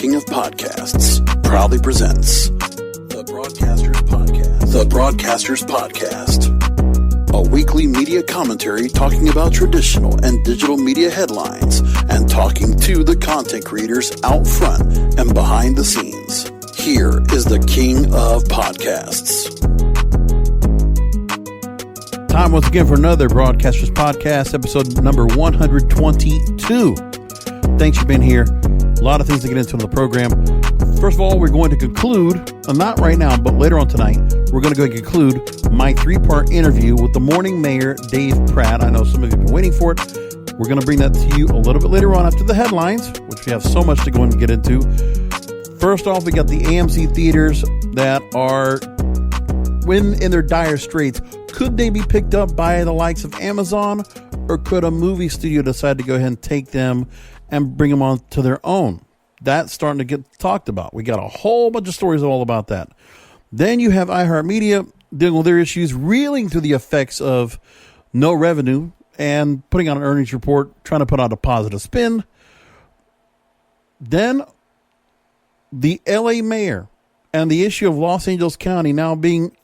King of Podcasts proudly presents The Broadcasters Podcast. The Broadcasters Podcast. A weekly media commentary talking about traditional and digital media headlines and talking to the content creators out front and behind the scenes. Here is the King of Podcasts. Time once again for another Broadcasters Podcast, episode number 122. Thanks for being here. A lot of things to get into in the program. First of all, we're going to conclude, not right now, but later on tonight, we're going to go and conclude my three-part interview with the morning mayor, Dave Pratt. I know some of you have been waiting for it. We're going to bring that to you a little bit later on after the headlines, which we have so much to go and get into. First off, we got the AMC theaters that are in their dire straits. Could they be picked up by the likes of Amazon, or could a movie studio decide to go ahead and take them and bring them on to their own? That's starting to get talked about. We got a whole bunch of stories all about that. Then you have iHeartMedia dealing with their issues, reeling through the effects of no revenue and putting out an earnings report, trying to put out a positive spin. Then the LA mayor and the issue of Los Angeles County now being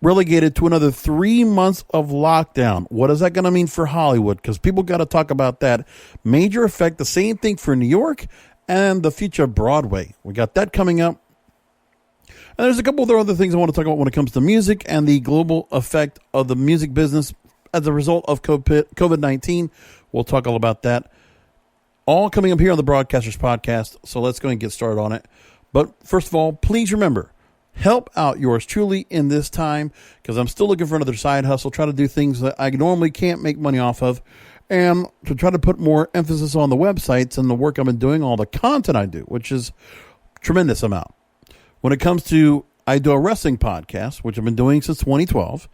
relegated to another 3 months of lockdown. What is that going to mean for Hollywood? Because people got to talk about that. Major effect, the same thing for New York and the future of Broadway. We got that coming up. And there's a couple of other things I want to talk about when it comes to music and the global effect of the music business as a result of COVID-19. We'll talk all about that. All coming up here on the Broadcasters Podcast. So let's go and get started on it. But first of all, please remember, help out yours truly in this time, because I'm still looking for another side hustle, try to do things that I normally can't make money off of, and to try to put more emphasis on the websites and the work I've been doing, all the content I do, which is a tremendous amount. When it comes to, I do a wrestling podcast, which I've been doing since 2012.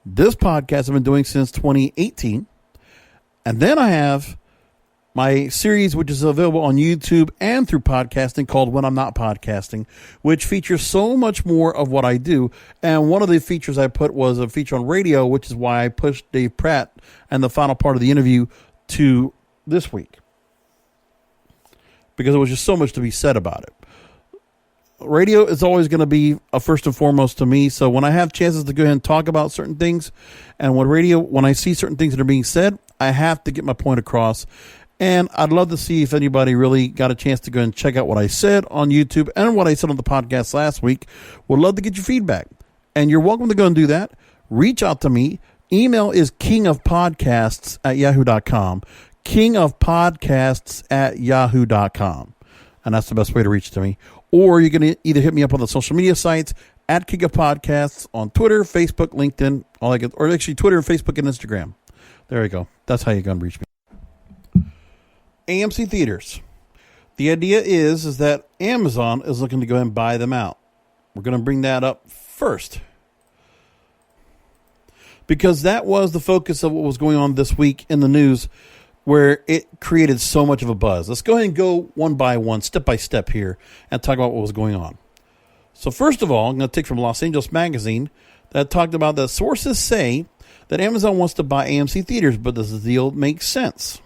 This podcast I've been doing since 2018. And then I have my series, which is available on YouTube and through podcasting, called When I'm Not Podcasting, which features so much more of what I do. And one of the features I put was a feature on radio, which is why I pushed Dave Pratt and the final part of the interview to this week, because there was just so much to be said about it. Radio is always going to be a first and foremost to me. So when I have chances to go ahead and talk about certain things, and when I see certain things that are being said, I have to get my point across. And I'd love to see if anybody really got a chance to go and check out what I said on YouTube and what I said on the podcast last week. Would love to get your feedback. And you're welcome to go and do that. Reach out to me. Email is kingofpodcasts@yahoo.com. kingofpodcasts@yahoo.com. And that's the best way to reach to me. Or you can either hit me up on the social media sites at King of Podcasts on Twitter, Facebook, LinkedIn, or actually Twitter, Facebook, and Instagram. There you go. That's how you're going to reach me. AMC theaters. The idea is that Amazon is looking to go ahead and buy them out. We're going to bring that up first, because that was the focus of what was going on this week in the news, where it created so much of a buzz. Let's go ahead and go one by one, step by step here, and talk about what was going on. So first of all, I'm going to take from Los Angeles Magazine that talked about that sources say that Amazon wants to buy AMC theaters, but does the deal make sense?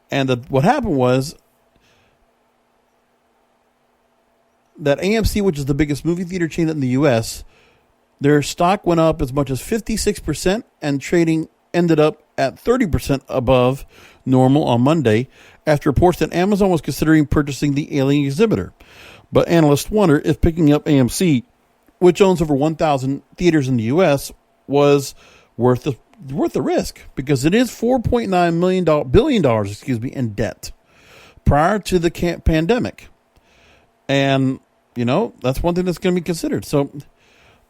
And what happened was that AMC, which is the biggest movie theater chain in the U.S., their stock went up as much as 56%, and trading ended up at 30% above normal on Monday after reports that Amazon was considering purchasing the Alien exhibitor. But analysts wonder if picking up AMC, which owns over 1,000 theaters in the U.S., was worth the risk, because it is $4.9 billion in debt prior to the pandemic. And, that's one thing that's going to be considered. So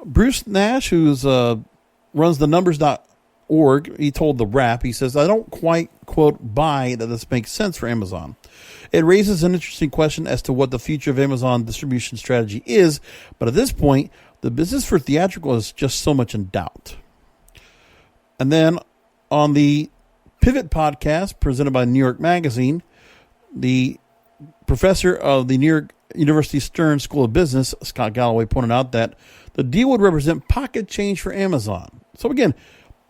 Bruce Nash, who's runs the numbers.org, he told The Wrap, he says, I don't quite, quote, buy that this makes sense for Amazon. It raises an interesting question as to what the future of Amazon distribution strategy is, but at this point, the business for theatrical is just so much in doubt. And then on the Pivot podcast presented by New York Magazine, the professor of the New York University Stern School of Business, Scott Galloway, pointed out that the deal would represent pocket change for Amazon. So again,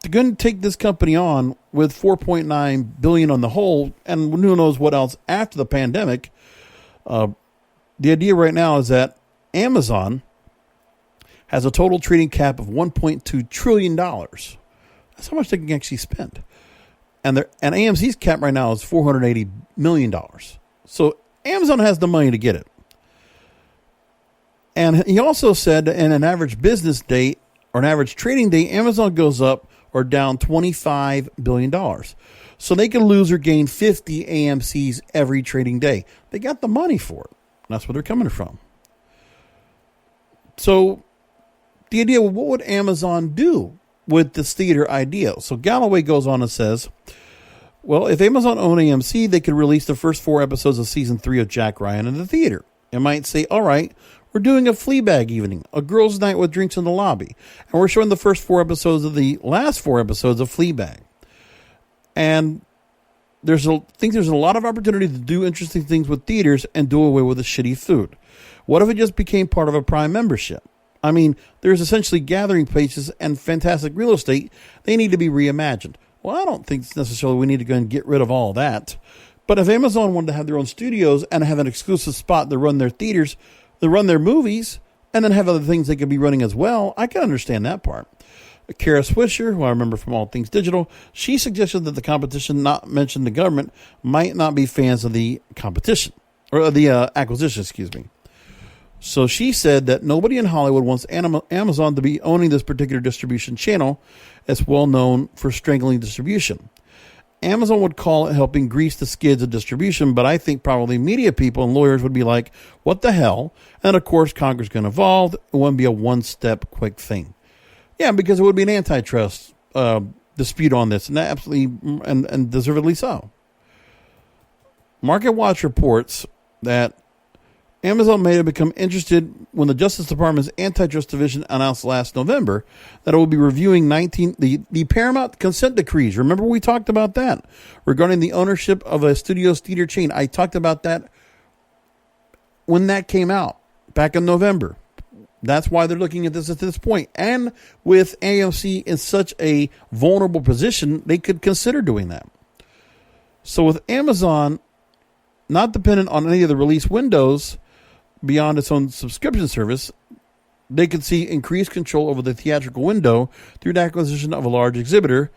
they're going to take this company on with $4.9 billion on the whole, and who knows what else after the pandemic. The idea right now is that Amazon has a total trading cap of $1.2 trillion. That's how much they can actually spend. And AMC's cap right now is $480 million. So Amazon has the money to get it. And he also said in an average business day or an average trading day, Amazon goes up or down $25 billion. So they can lose or gain 50 AMCs every trading day. They got the money for it. That's where they're coming from. So the idea, well, what would Amazon do with this theater idea? So Galloway goes on and says, well, if Amazon owned AMC, they could release the first 4 episodes of season 3 of Jack Ryan in the theater. It might say, all right, we're doing a Fleabag evening, a girls' night with drinks in the lobby. And we're showing the first 4 episodes of the last 4 episodes of Fleabag. And there's a lot of opportunity to do interesting things with theaters and do away with the shitty food. What if it just became part of a Prime membership? I mean, there's essentially gathering places and fantastic real estate. They need to be reimagined. Well, I don't think necessarily we need to go and get rid of all that. But if Amazon wanted to have their own studios and have an exclusive spot to run their theaters, to run their movies, and then have other things they could be running as well, I can understand that part. Kara Swisher, who I remember from All Things Digital, she suggested that the competition, not mention the government, might not be fans of the competition, or the acquisition, excuse me. So she said that nobody in Hollywood wants Amazon to be owning this particular distribution channel. It's well known for strangling distribution. Amazon would call it helping grease the skids of distribution, but I think probably media people and lawyers would be like, what the hell? And of course, Congress going to evolve. It wouldn't be a one-step quick thing. Yeah, because it would be an antitrust dispute on this, and absolutely, and deservedly so. Market Watch reports that Amazon may have become interested when the Justice Department's Antitrust Division announced last November that it will be reviewing the Paramount consent decrees. Remember we talked about that regarding the ownership of a studio's theater chain. I talked about that when that came out back in November. That's why they're looking at this at this point. And with AMC in such a vulnerable position, they could consider doing that. So with Amazon not dependent on any of the release windows beyond its own subscription service, they could see increased control over the theatrical window through the acquisition of a large exhibitor,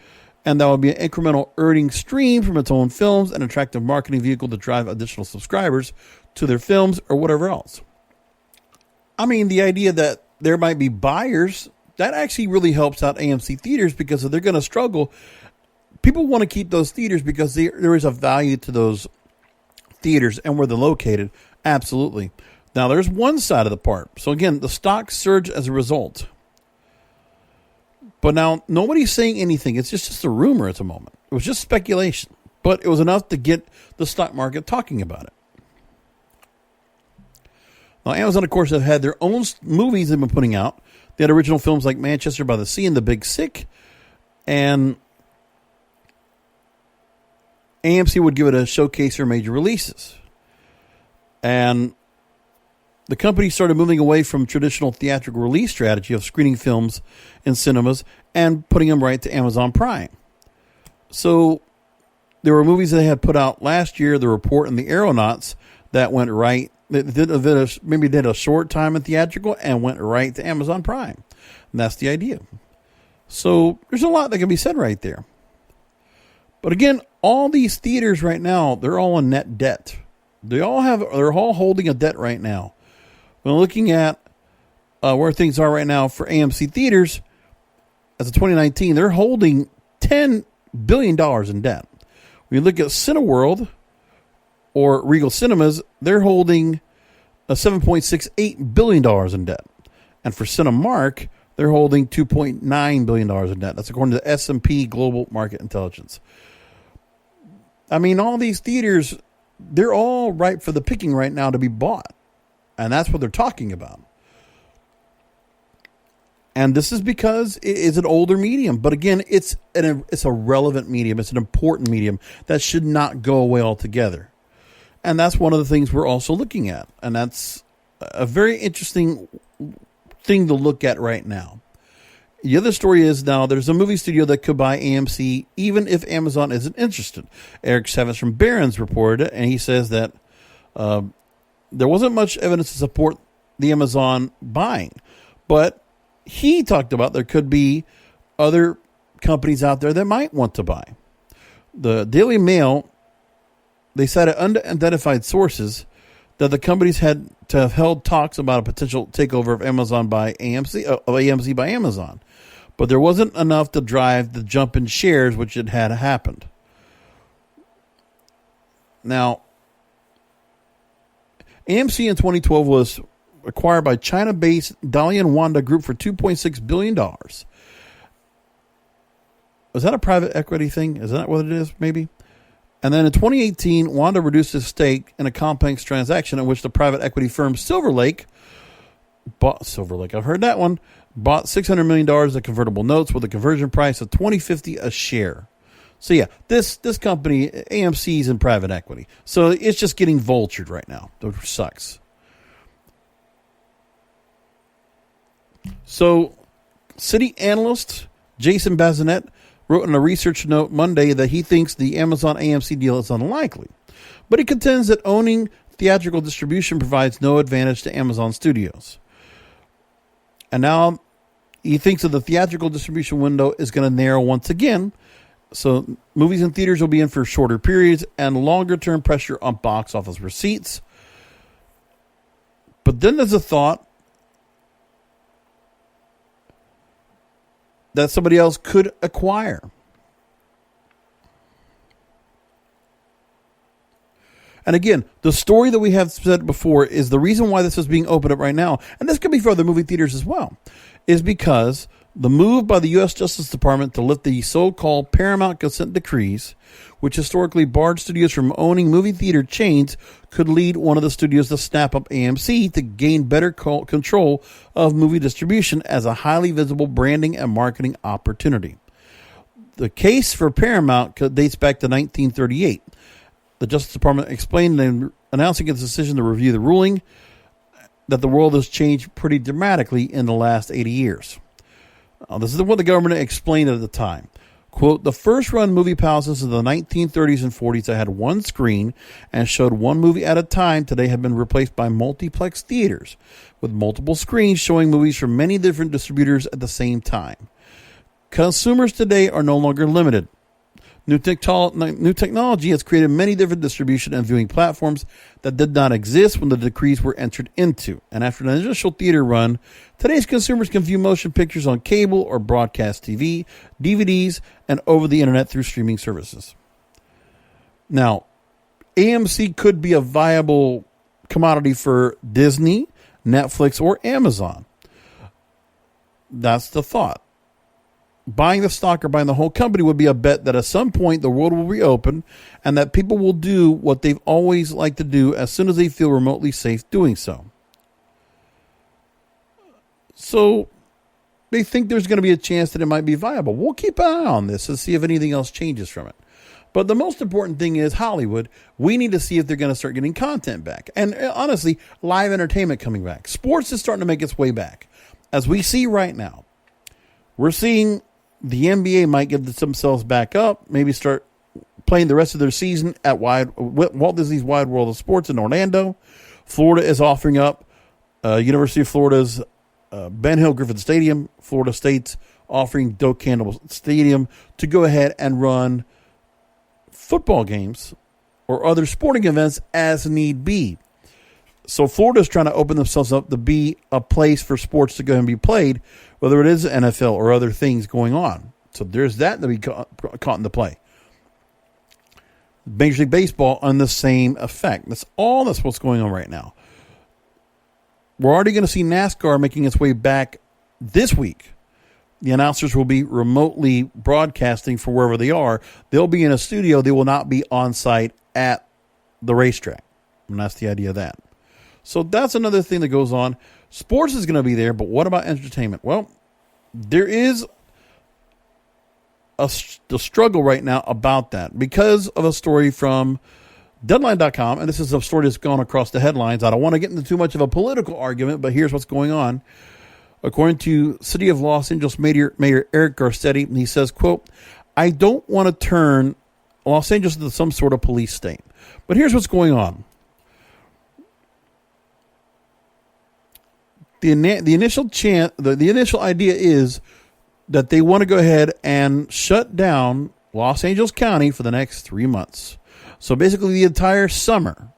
and that would be an incremental earning stream from its own films, an attractive marketing vehicle to drive additional subscribers to their films or whatever else. I mean, the idea that there might be buyers, that actually really helps out AMC theaters, because if they're going to struggle, people want to keep those theaters because there is a value to those theaters and where they're located. Absolutely. Now, there's one side of the part. So again, the stock surged as a result. But now nobody's saying anything. It's just a rumor at the moment. It was just speculation. But it was enough to get the stock market talking about it. Now, Amazon, of course, have had their own movies they've been putting out. They had original films like Manchester by the Sea and The Big Sick. And AMC would give it a showcase for major releases. And the company started moving away from traditional theatrical release strategy of screening films in cinemas and putting them right to Amazon Prime. So there were movies they had put out last year, The Report and The Aeronauts, that went right. Maybe did a short time in theatrical and went right to Amazon Prime. And that's the idea. So there's a lot that can be said right there. But again, all these theaters right now, they're all in net debt. They're all holding a debt right now. When looking at where things are right now for AMC theaters, as of 2019, they're holding $10 billion in debt. When you look at Cineworld or Regal Cinemas, they're holding $7.68 billion in debt. And for Cinemark, they're holding $2.9 billion in debt. That's according to the S&P Global Market Intelligence. I mean, all these theaters, they're all ripe for the picking right now to be bought. And that's what they're talking about. And this is because it is an older medium. But again, it's a relevant medium. It's an important medium that should not go away altogether. And that's one of the things we're also looking at. And that's a very interesting thing to look at right now. The other story is now there's a movie studio that could buy AMC even if Amazon isn't interested. Eric Savitz from Barron's reported it, and he says that there wasn't much evidence to support the Amazon buying. But he talked about there could be other companies out there that might want to buy. The Daily Mail, they cited unidentified sources that the companies had to have held talks about a potential takeover of Amazon by AMC by Amazon. But there wasn't enough to drive the jump in shares, which had happened. Now, AMC in 2012 was acquired by China-based Dalian Wanda Group for $2.6 billion. Was that a private equity thing? Is that what it is, maybe? And then in 2018, Wanda reduced his stake in a complex transaction in which the private equity firm Silver Lake, I've heard that one, bought $600 million of convertible notes with a conversion price of $20.50 a share. So yeah, this company, AMC, is in private equity. So it's just getting vultured right now, which sucks. So Citi analyst Jason Bazinet wrote in a research note Monday that he thinks the Amazon AMC deal is unlikely. But he contends that owning theatrical distribution provides no advantage to Amazon Studios. And now he thinks that the theatrical distribution window is going to narrow once again. So movies in theaters will be in for shorter periods and longer-term pressure on box office receipts. But then there's a thought that somebody else could acquire. And again, the story that we have said before is the reason why this is being opened up right now, and this could be for other movie theaters as well, is because the move by the U.S. Justice Department to lift the so-called Paramount consent decrees, which historically barred studios from owning movie theater chains, could lead one of the studios to snap up AMC to gain better control of movie distribution as a highly visible branding and marketing opportunity. The case for Paramount dates back to 1938. The Justice Department explained in announcing its decision to review the ruling that the world has changed pretty dramatically in the last 80 years. This is what the government explained at the time. Quote, the first-run movie palaces of the 1930s and 40s that had one screen and showed one movie at a time today have been replaced by multiplex theaters with multiple screens showing movies from many different distributors at the same time. Consumers today are no longer limited. New technology has created many different distribution and viewing platforms that did not exist when the decrees were entered into. And after an initial theater run, today's consumers can view motion pictures on cable or broadcast TV, DVDs, and over the internet through streaming services. Now, AMC could be a viable commodity for Disney, Netflix, or Amazon. That's the thought. Buying the stock or buying the whole company would be a bet that at some point the world will reopen and that people will do what they've always liked to do as soon as they feel remotely safe doing so. So they think there's going to be a chance that it might be viable. We'll keep an eye on this and see if anything else changes from it. But the most important thing is Hollywood. We need to see if they're going to start getting content back. And honestly, live entertainment coming back. Sports is starting to make its way back. As we see right now, we're seeing the NBA might give themselves back up, maybe start playing the rest of their season at Walt Disney's Wide World of Sports in Orlando. Florida is offering up University of Florida's Ben Hill Griffin Stadium. Florida State's offering Doak Campbell Stadium to go ahead and run football games or other sporting events as need be. So Florida's trying to open themselves up to be a place for sports to go and be played, whether it is NFL or other things going on. So there's that to be caught into play. Major League Baseball on the same effect. That's what's going on right now. We're already going to see NASCAR making its way back this week. The announcers will be remotely broadcasting for wherever they are. They'll be in a studio. They will not be on site at the racetrack. And that's the idea of that. So that's another thing that goes on. Sports is going to be there, but what about entertainment? Well, there is the struggle right now about that because of a story from Deadline.com, and this is a story that's gone across the headlines. I don't want to get into too much of a political argument, but here's what's going on. According to City of Los Angeles Mayor Eric Garcetti, he says, quote, "I don't want to turn Los Angeles into some sort of police state. But here's what's going on. The initial idea is that they want to go ahead and shut down Los Angeles County for the next 3 months. So basically the entire summer,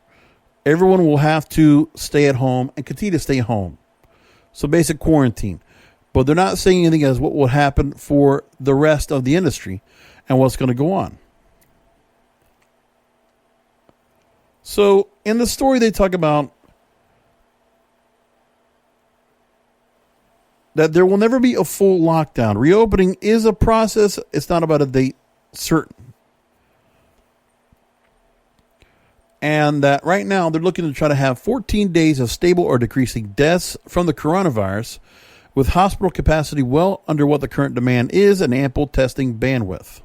everyone will have to stay at home and continue to stay home. So basic quarantine. But they're not saying anything as what will happen for the rest of the industry and what's going to go on. So in the story, they talk about that there will never be a full lockdown. Reopening is a process. It's not about a date certain. And that right now they're looking to try to have 14 days of stable or decreasing deaths from the coronavirus, with hospital capacity well under what the current demand is and ample testing bandwidth.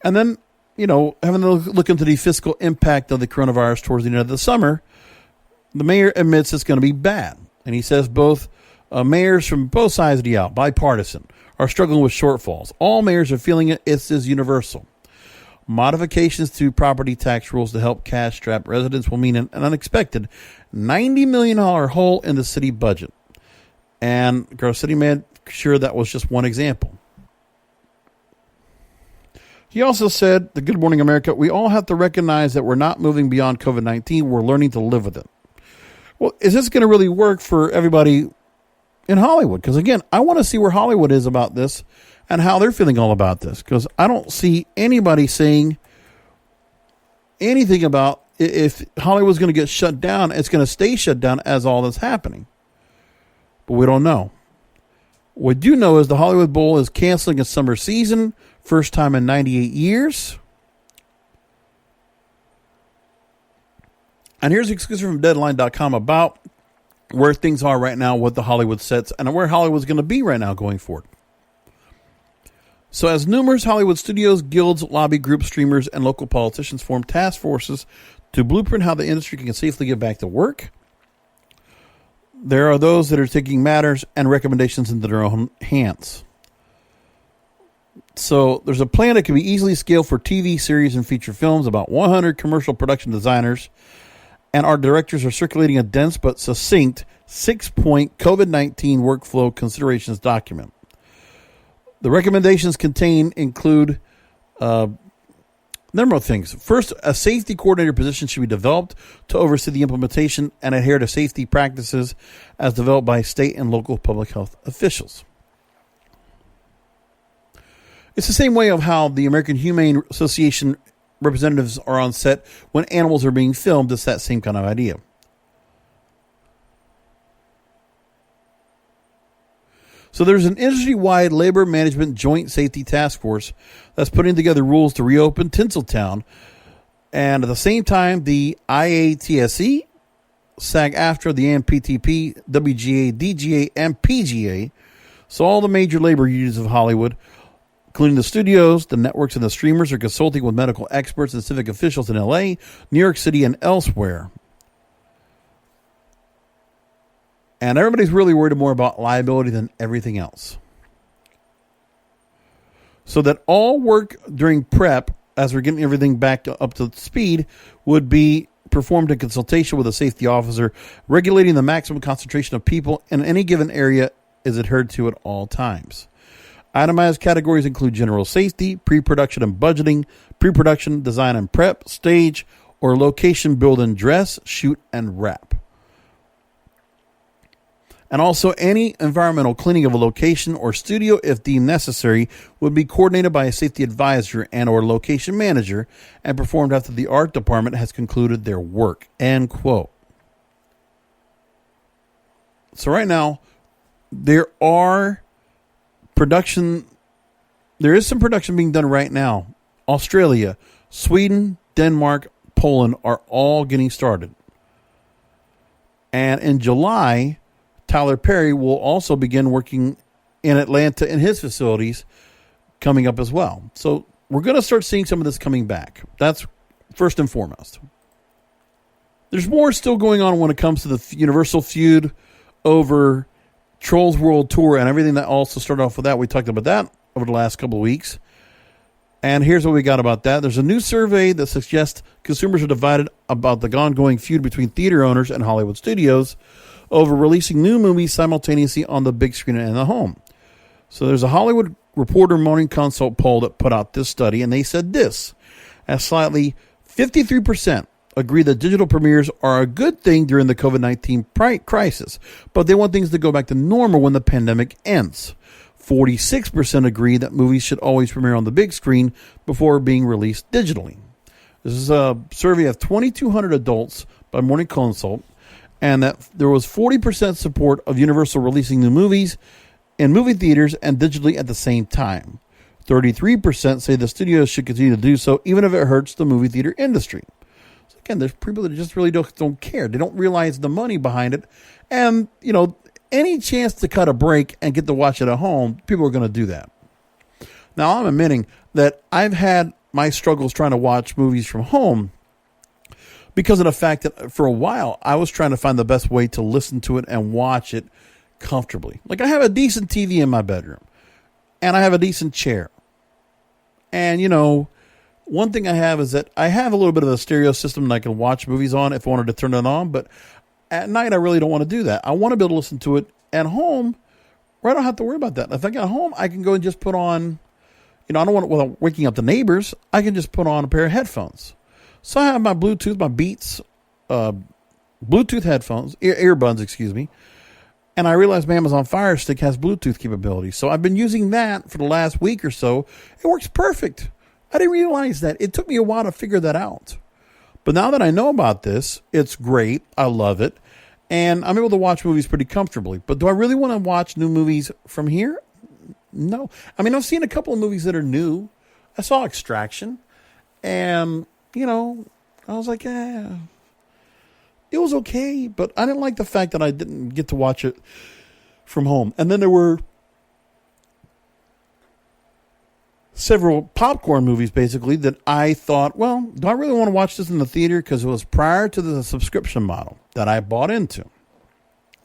And then, having to look into the fiscal impact of the coronavirus towards the end of the summer, the mayor admits it's going to be bad. And he says both mayors from both sides of the aisle, bipartisan, are struggling with shortfalls. All mayors are feeling it. It's universal. Modifications to property tax rules to help cash-strapped residents will mean an unexpected $90 million hole in the city budget. And Garcetti made sure that was just one example. He also said, the Good Morning America, we all have to recognize that we're not moving beyond COVID-19. We're learning to live with it. Well, is this going to really work for everybody in Hollywood? Because, again, I want to see where Hollywood is about this and how they're feeling all about this. Because I don't see anybody saying anything about if Hollywood's going to get shut down, it's going to stay shut down as all that's happening. But we don't know. What we do know is the Hollywood Bowl is canceling its summer season, first time in 98 years. And here's exclusive from Deadline.com about where things are right now with the Hollywood sets and where Hollywood's going to be right now going forward. So as numerous Hollywood studios, guilds, lobby groups, streamers, and local politicians form task forces to blueprint how the industry can safely get back to work, there are those that are taking matters and recommendations into their own hands. So there's a plan that can be easily scaled for TV series and feature films. About 100 commercial production designers and art directors are circulating a dense but succinct 6-point COVID-19 workflow considerations document. The recommendations include a number of things. First, a safety coordinator position should be developed to oversee the implementation and adhere to safety practices as developed by state and local public health officials. It's the same way of how the American Humane Association representatives are on set when animals are being filmed. It's that same kind of idea. So there's an industry-wide labor management joint safety task force that's putting together rules to reopen Tinseltown. And at the same time, the IATSE, SAG-AFTRA, the AMPTP, WGA, DGA, and PGA, so all the major labor unions of Hollywood, including the studios, the networks, and the streamers, are consulting with medical experts and civic officials in LA, New York City, and elsewhere. And everybody's really worried more about liability than everything else. So that all work during prep, as we're getting everything back up to speed, would be performed in consultation with a safety officer. Regulating the maximum concentration of people in any given area is adhered to at all times. Itemized categories include general safety, pre-production and budgeting, pre-production, design and prep, stage, or location build and dress, shoot and wrap. And also any environmental cleaning of a location or studio, if deemed necessary, would be coordinated by a safety advisor and or location manager and performed after the art department has concluded their work. End quote. So right now, there is some production being done right now. Australia, Sweden, Denmark, Poland are all getting started. And in July, Tyler Perry will also begin working in Atlanta in his facilities coming up as well. So we're going to start seeing some of this coming back. That's first and foremost. There's more still going on when it comes to the Universal feud over Trolls World Tour and everything that also started off with that. We talked about that over the last couple of weeks. And here's what we got about that. There's a new survey that suggests consumers are divided about the ongoing feud between theater owners and Hollywood studios over releasing new movies simultaneously on the big screen and the home. So there's a Hollywood Reporter Morning Consult poll that put out this study, and they said this, as slightly 53% agree that digital premieres are a good thing during the COVID-19 crisis, but they want things to go back to normal when the pandemic ends. 46% agree that movies should always premiere on the big screen before being released digitally. This is a survey of 2,200 adults by Morning Consult, and that there was 40% support of Universal releasing new movies in movie theaters and digitally at the same time. 33% say the studios should continue to do so, even if it hurts the movie theater industry. So again, there's people that just really don't care. They don't realize the money behind it. And, any chance to cut a break and get to watch it at home, people are going to do that. Now, I'm admitting that I've had my struggles trying to watch movies from home because of the fact that for a while, I was trying to find the best way to listen to it and watch it comfortably. Like, I have a decent TV in my bedroom, and I have a decent chair. And, one thing I have is that I have a little bit of a stereo system that I can watch movies on if I wanted to turn it on, but at night, I really don't want to do that. I want to be able to listen to it at home where I don't have to worry about that. If I get home, I can go and just put on, I don't want it without waking up the neighbors. I can just put on a pair of headphones. So I have my Bluetooth, my Beats, Bluetooth headphones, earbuds, excuse me. And I realized my Amazon Fire Stick has Bluetooth capability. So I've been using that for the last week or so. It works perfect. I didn't realize that. It took me a while to figure that out. But now that I know about this, it's great. I love it. And I'm able to watch movies pretty comfortably. But do I really want to watch new movies from here? No. I mean, I've seen a couple of movies that are new. I saw Extraction. And, I was like, it was okay. But I didn't like the fact that I didn't get to watch it from home. And then there were several popcorn movies, basically, that I thought, well, do I really want to watch this in the theater? Because it was prior to the subscription model that I bought into,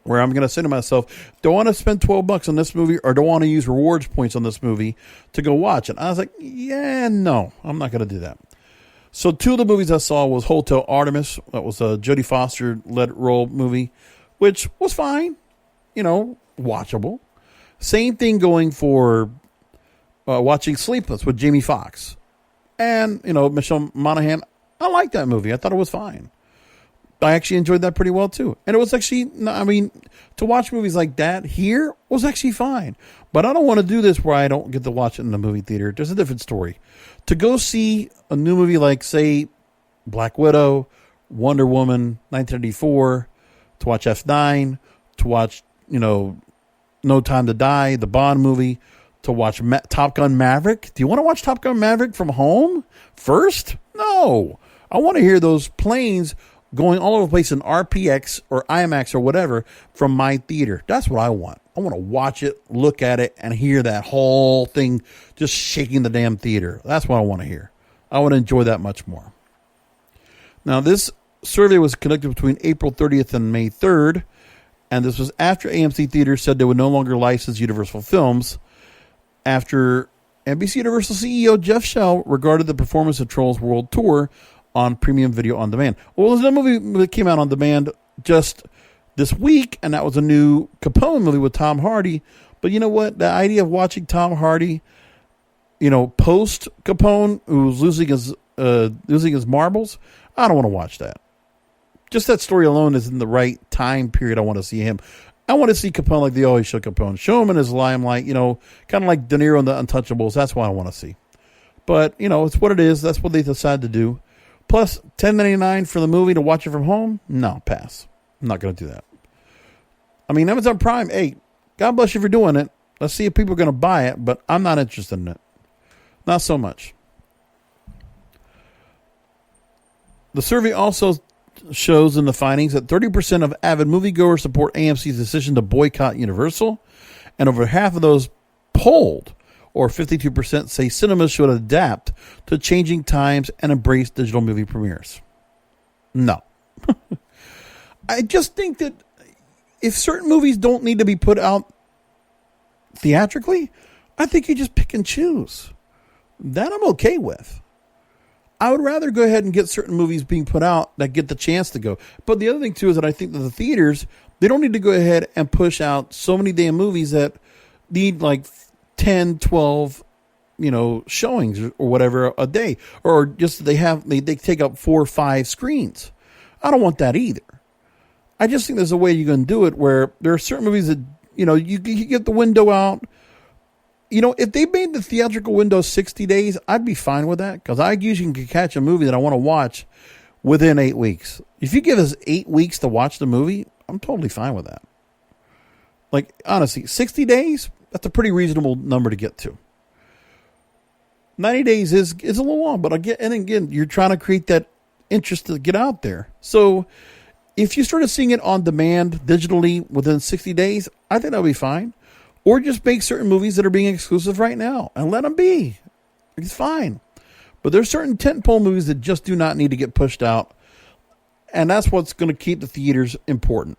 where I'm going to say to myself, do I want to spend $12 on this movie, or do I want to use rewards points on this movie to go watch it? I was like, no, I'm not going to do that. So two of the movies I saw was Hotel Artemis. That was a Jodie Foster-led role movie, which was fine, watchable. Same thing going for watching Sleepless with Jamie Foxx. And, Michelle Monaghan, I liked that movie. I thought it was fine. I actually enjoyed that pretty well, too. And it was actually, to watch movies like that here was actually fine. But I don't want to do this where I don't get to watch it in the movie theater. There's a different story. To go see a new movie like, say, Black Widow, Wonder Woman, 1984, to watch F9, to watch, No Time to Die, the Bond movie, to watch Top Gun Maverick. Do you want to watch Top Gun Maverick from home first? No. I want to hear those planes going all over the place in RPX or IMAX or whatever from my theater. That's what I want. I want to watch it, look at it, and hear that whole thing just shaking the damn theater. That's what I want to hear. I want to enjoy that much more. Now, this survey was conducted between April 30th and May 3rd, and this was after AMC Theaters said they would no longer license Universal films, after NBC Universal CEO Jeff Shell regarded the performance of Trolls World Tour on premium video on demand. Well, there's a movie that came out on demand just this week, and that was a new Capone movie with Tom Hardy. But you know what? The idea of watching Tom Hardy, post Capone, who's losing his marbles, I don't want to watch that. Just that story alone is in the right time period. I want to see him. I want to see Capone like they always show Capone. Show him in his limelight, kind of like De Niro in The Untouchables. That's what I want to see. But, it's what it is. That's what they decided to do. Plus, $10.99 for the movie to watch it from home? No, pass. I'm not going to do that. I mean, Amazon Prime, hey, God bless you for doing it. Let's see if people are going to buy it, but I'm not interested in it. Not so much. The survey also shows in the findings that 30% of avid moviegoers support AMC's decision to boycott Universal, and over half of those polled, or 52%, say cinemas should adapt to changing times and embrace digital movie premieres. No. I just think that if certain movies don't need to be put out theatrically, I think you just pick and choose. That I'm okay with. I would rather go ahead and get certain movies being put out that get the chance to go. But the other thing, too, is that I think that the theaters, they don't need to go ahead and push out so many damn movies that need like 10, 12, showings or whatever a day. Or just they take up 4 or 5 screens. I don't want that either. I just think there's a way you can do it where there are certain movies that, you get the window out. If they made the theatrical window 60 days, I'd be fine with that because I usually can catch a movie that I want to watch within 8 weeks. If you give us 8 weeks to watch the movie, I'm totally fine with that. Like, honestly, 60 days, that's a pretty reasonable number to get to. 90 days is a little long, but again, you're trying to create that interest to get out there. So if you started seeing it on demand digitally within 60 days, I think that'll be fine. Or just make certain movies that are being exclusive right now and let them be. It's fine. But there's certain tentpole movies that just do not need to get pushed out. And that's what's going to keep the theaters important.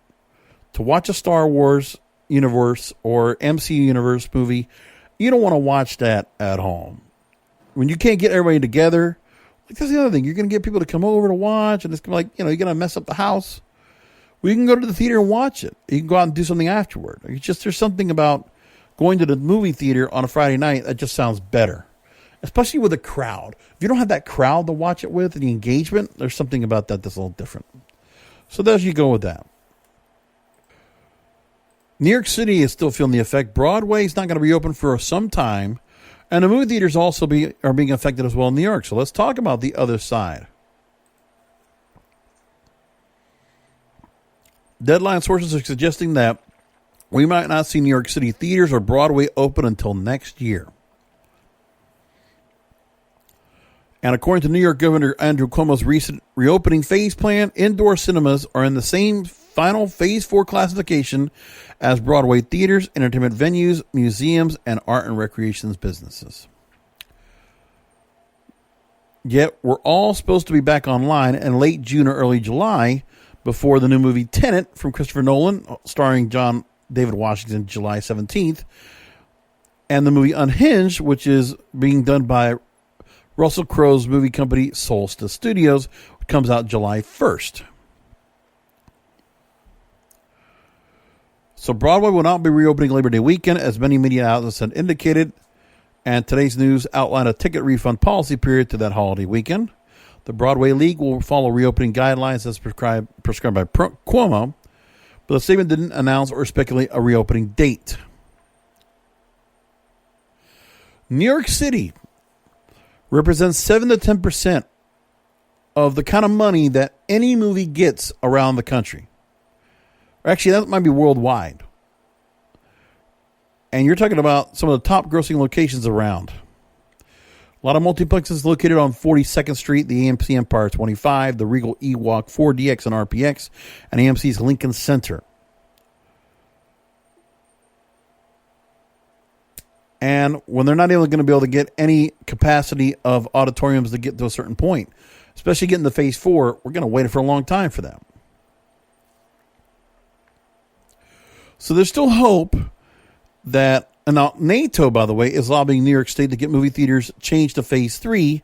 To watch a Star Wars universe or MCU universe movie, you don't want to watch that at home. When you can't get everybody together, like that's the other thing. You're going to get people to come over to watch and it's going to be like, you're going to mess up the house. Well, you can go to the theater and watch it. You can go out and do something afterward. There's something about going to the movie theater on a Friday night, that just sounds better. Especially with a crowd. If you don't have that crowd to watch it with and the engagement, there's something about that that's a little different. So there you go with that. New York City is still feeling the effect. Broadway is not going to reopen for some time. And the movie theaters also are being affected as well in New York. So let's talk about the other side. Deadline sources are suggesting that we might not see New York City theaters or Broadway open until next year. And according to New York Governor Andrew Cuomo's recent reopening phase plan, indoor cinemas are in the same final Phase 4 classification as Broadway theaters, entertainment venues, museums, and art and recreations businesses. Yet, we're all supposed to be back online in late June or early July before the new movie Tenet from Christopher Nolan, starring John David Washington, July 17th, and the movie Unhinged, which is being done by Russell Crowe's movie company Solstice Studios, comes out July 1st. So Broadway will not be reopening Labor Day weekend, as many media outlets had indicated, and today's news outlined a ticket refund policy period to that holiday weekend. The Broadway League will follow reopening guidelines as prescribed by Cuomo, but the statement didn't announce or speculate a reopening date. New York City represents 7 to 10% of the kind of money that any movie gets around the country. Actually, that might be worldwide. And you're talking about some of the top grossing locations around. A lot of multiplexes located on 42nd Street, the AMC Empire 25, the Regal E-Walk, 4DX and RPX, and AMC's Lincoln Center. And when they're not even going to be able to get any capacity of auditoriums to get to a certain point, especially getting to Phase 4, we're going to wait for a long time for that. So there's still hope that, and now NATO, by the way, is lobbying New York State to get movie theaters changed to Phase 3,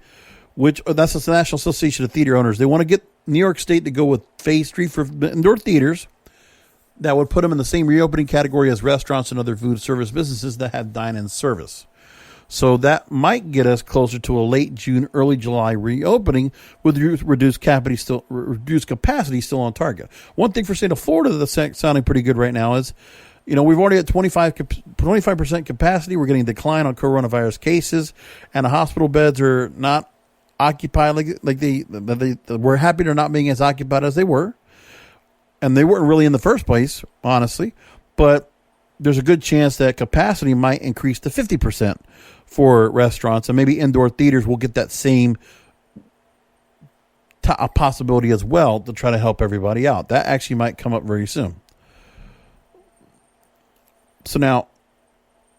which that's the National Association of Theater Owners. They want to get New York State to go with Phase 3 for indoor theaters. That would put them in the same reopening category as restaurants and other food service businesses that have dine-in service. So that might get us closer to a late June, early July reopening with reduced capacity still on target. One thing for state of Florida that's sounding pretty good right now is, we've already at 25% capacity. We're getting a decline on coronavirus cases, and the hospital beds are not occupied we're happy they're not being as occupied as they were. And they weren't really in the first place, honestly. But there's a good chance that capacity might increase to 50% for restaurants. And maybe indoor theaters will get that same possibility as well to try to help everybody out. That actually might come up very soon. So now,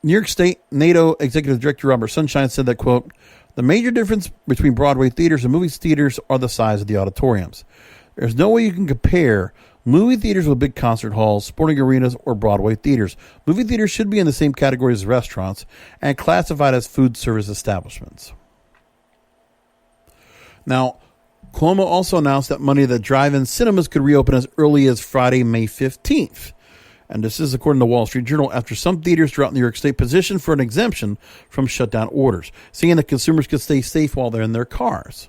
New York State NATO Executive Director Robert Sunshine said that, quote, "The major difference between Broadway theaters and movie theaters are the size of the auditoriums. There's no way you can compare movie theaters with big concert halls, sporting arenas, or Broadway theaters. Movie theaters should be in the same category as restaurants and classified as food service establishments. Now, Cuomo also announced that Monday that drive-in cinemas could reopen as early as Friday, May 15th. And this is according to Wall Street Journal, after some theaters throughout New York State positioned for an exemption from shutdown orders, saying that consumers could stay safe while they're in their cars.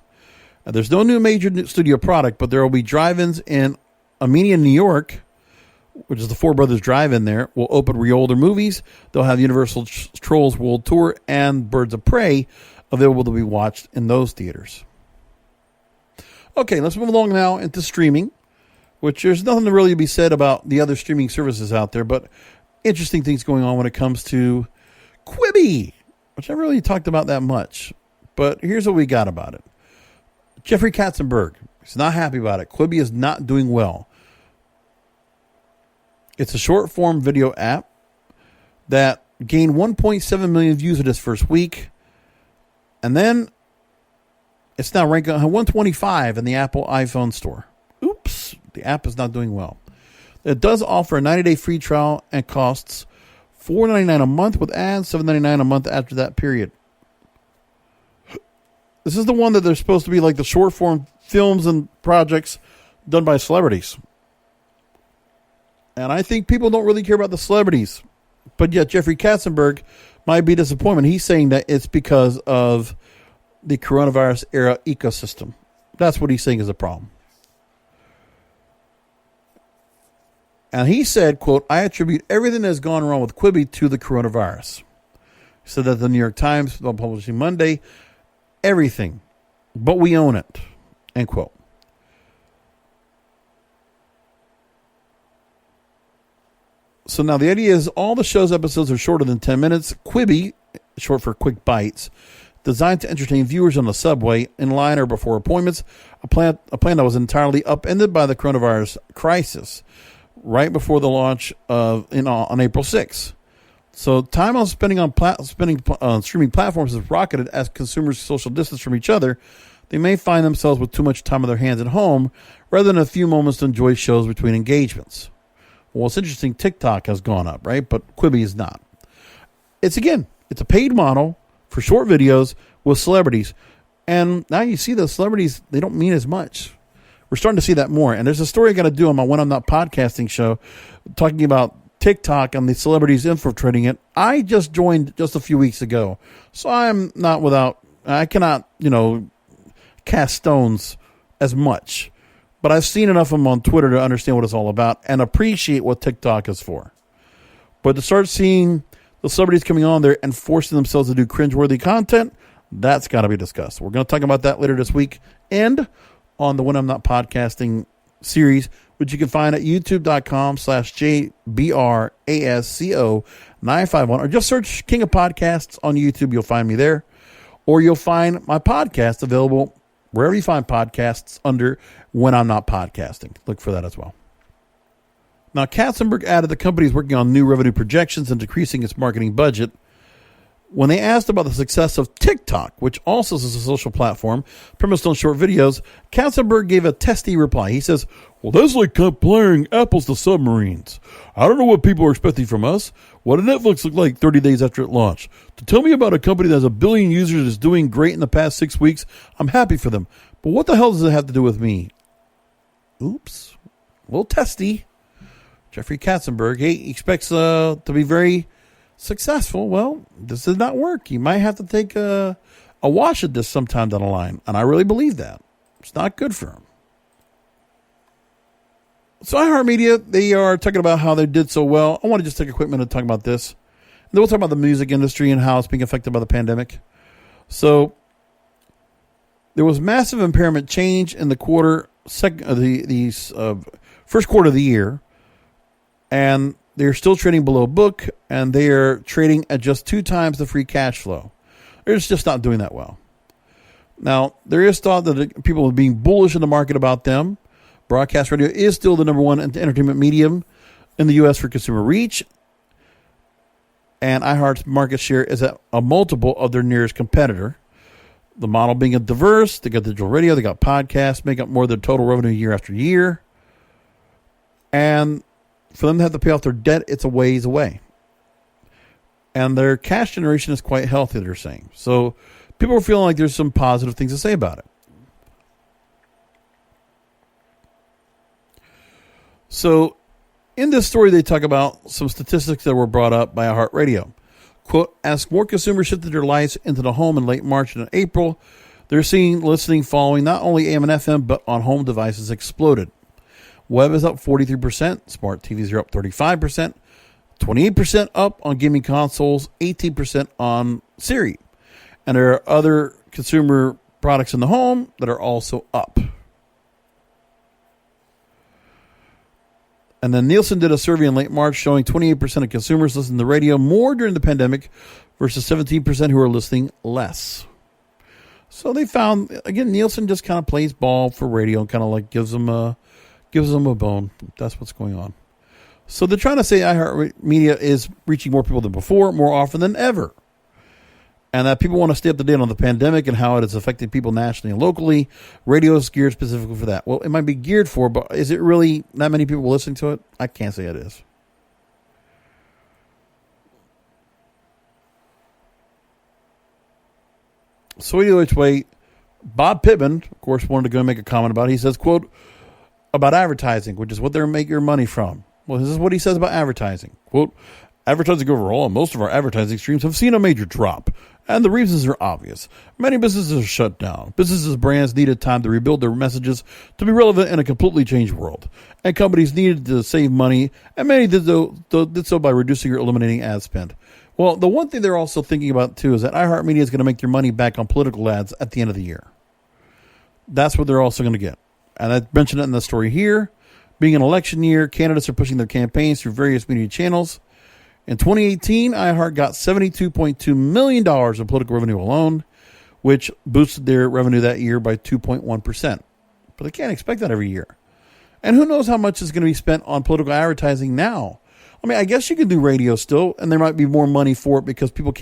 Now, there's no new major studio product, but there will be drive-ins in Armenia, New York, which is the Four Brothers Drive-In there, will open older movies. They'll have Universal Trolls World Tour and Birds of Prey available to be watched in those theaters. Okay, let's move along now into streaming, which there's nothing to really be said about the other streaming services out there, but interesting things going on when it comes to Quibi, which I haven't really talked about that much. But here's what we got about it. Jeffrey Katzenberg is not happy about it. Quibi is not doing well. It's a short-form video app that gained 1.7 million views in its first week, and then it's now ranked 125 in the Apple iPhone store. Oops, the app is not doing well. It does offer a 90-day free trial and costs $4.99 a month with ads, $7.99 a month after that period. This is the one that they're supposed to be like the short-form films and projects done by celebrities. And I think people don't really care about the celebrities. But yet Jeffrey Katzenberg might be disappointed. He's saying that it's because of the coronavirus era ecosystem. That's what he's saying is a problem. And he said, quote, "I attribute everything that has gone wrong with Quibi to the coronavirus." He said that the New York Times, publishing Monday, everything, but we own it, end quote. So now the idea is all the show's episodes are shorter than 10 minutes. Quibi, short for quick bites, designed to entertain viewers on the subway, in line, or before appointments. A plan that was entirely upended by the coronavirus crisis, right before the launch on April 6th. So time on spending on streaming platforms has rocketed as consumers social distance from each other. They may find themselves with too much time on their hands at home, rather than a few moments to enjoy shows between engagements. Well, it's interesting. TikTok has gone up, right? But Quibi is not. It's a paid model for short videos with celebrities. And now you see the celebrities, they don't mean as much. We're starting to see that more. And there's a story I got to do on my When I'm Not Podcasting show talking about TikTok and the celebrities infiltrating it. I just joined just a few weeks ago. So I cannot, cast stones as much. But I've seen enough of them on Twitter to understand what it's all about and appreciate what TikTok is for. But to start seeing the celebrities coming on there and forcing themselves to do cringeworthy content, that's got to be discussed. We're going to talk about that later this week and on the When I'm Not Podcasting series, which you can find at youtube.com/JBRASCO951, or just search King of Podcasts on YouTube. You'll find me there. Or you'll find my podcast available wherever you find podcasts under When I'm Not Podcasting. Look for that as well. Now, Katzenberg added the company is working on new revenue projections and decreasing its marketing budget. When they asked about the success of TikTok, which also is a social platform premised on short videos, Katzenberg gave a testy reply. He says, "Well, that's like comparing apples to submarines. I don't know what people are expecting from us. What did Netflix look like 30 days after it launched? To tell me about a company that has 1 billion users and is doing great in the past 6 weeks, I'm happy for them. But what the hell does it have to do with me?" Oops. A little testy. Jeffrey Katzenberg, he expects to be very successful. Well, this did not work. He might have to take a wash at this sometime down the line. And I really believe that. It's not good for him. So iHeartMedia, they are talking about how they did so well. I want to just take a quick minute to talk about this. And then we'll talk about the music industry and how it's being affected by the pandemic. So there was massive impairment change in the first quarter of the year. And they're still trading below book, and they are trading at just 2 times the free cash flow. They're just not doing that well. Now, there is thought that people are being bullish in the market about them. Broadcast radio is still the number one entertainment medium in the U.S. for consumer reach, and iHeart's market share is at a multiple of their nearest competitor. The model being diverse, they got digital radio, they got podcasts, make up more of their total revenue year after year. And for them to have to pay off their debt, it's a ways away. And their cash generation is quite healthy, they're saying. So people are feeling like there's some positive things to say about it. So in this story, they talk about some statistics that were brought up by iHeartMedia. Quote, as more consumers shifted their lives into the home in late March and April, they're seeing listening following not only AM and FM, but on home devices exploded. Web is up 43%, smart TVs are up 35%, 28% up on gaming consoles, 18% on Siri. And there are other consumer products in the home that are also up. And then Nielsen did a survey in late March showing 28% of consumers listen to radio more during the pandemic versus 17% who are listening less. So they found, again, Nielsen just kind of plays ball for radio and kind of like gives them a bone. That's what's going on. So they're trying to say iHeartMedia is reaching more people than before, more often than ever. And that people want to stay up to date on the pandemic and how it has affected people nationally and locally. Radio is geared specifically for that. Well, it might be geared for, but is it really that many people listening to it? I can't say it is. So either which way, Bob Pittman, of course, wanted to go and make a comment about it. He says, quote, about advertising, which is what they're making your money from. Well, this is what he says about advertising. Quote, advertising overall and most of our advertising streams have seen a major drop. And the reasons are obvious. Many businesses are shut down. Businesses' brands needed time to rebuild their messages to be relevant in a completely changed world. And companies needed to save money, and many did so by reducing or eliminating ad spend. Well, the one thing they're also thinking about, too, is that iHeartMedia is going to make your money back on political ads at the end of the year. That's what they're also going to get. And I mentioned it in the story here. Being an election year, candidates are pushing their campaigns through various media channels. In 2018, iHeart got $72.2 million in political revenue alone, which boosted their revenue that year by 2.1%. But they can't expect that every year. And who knows how much is going to be spent on political advertising now? I mean, I guess you can do radio still, and there might be more money for it because people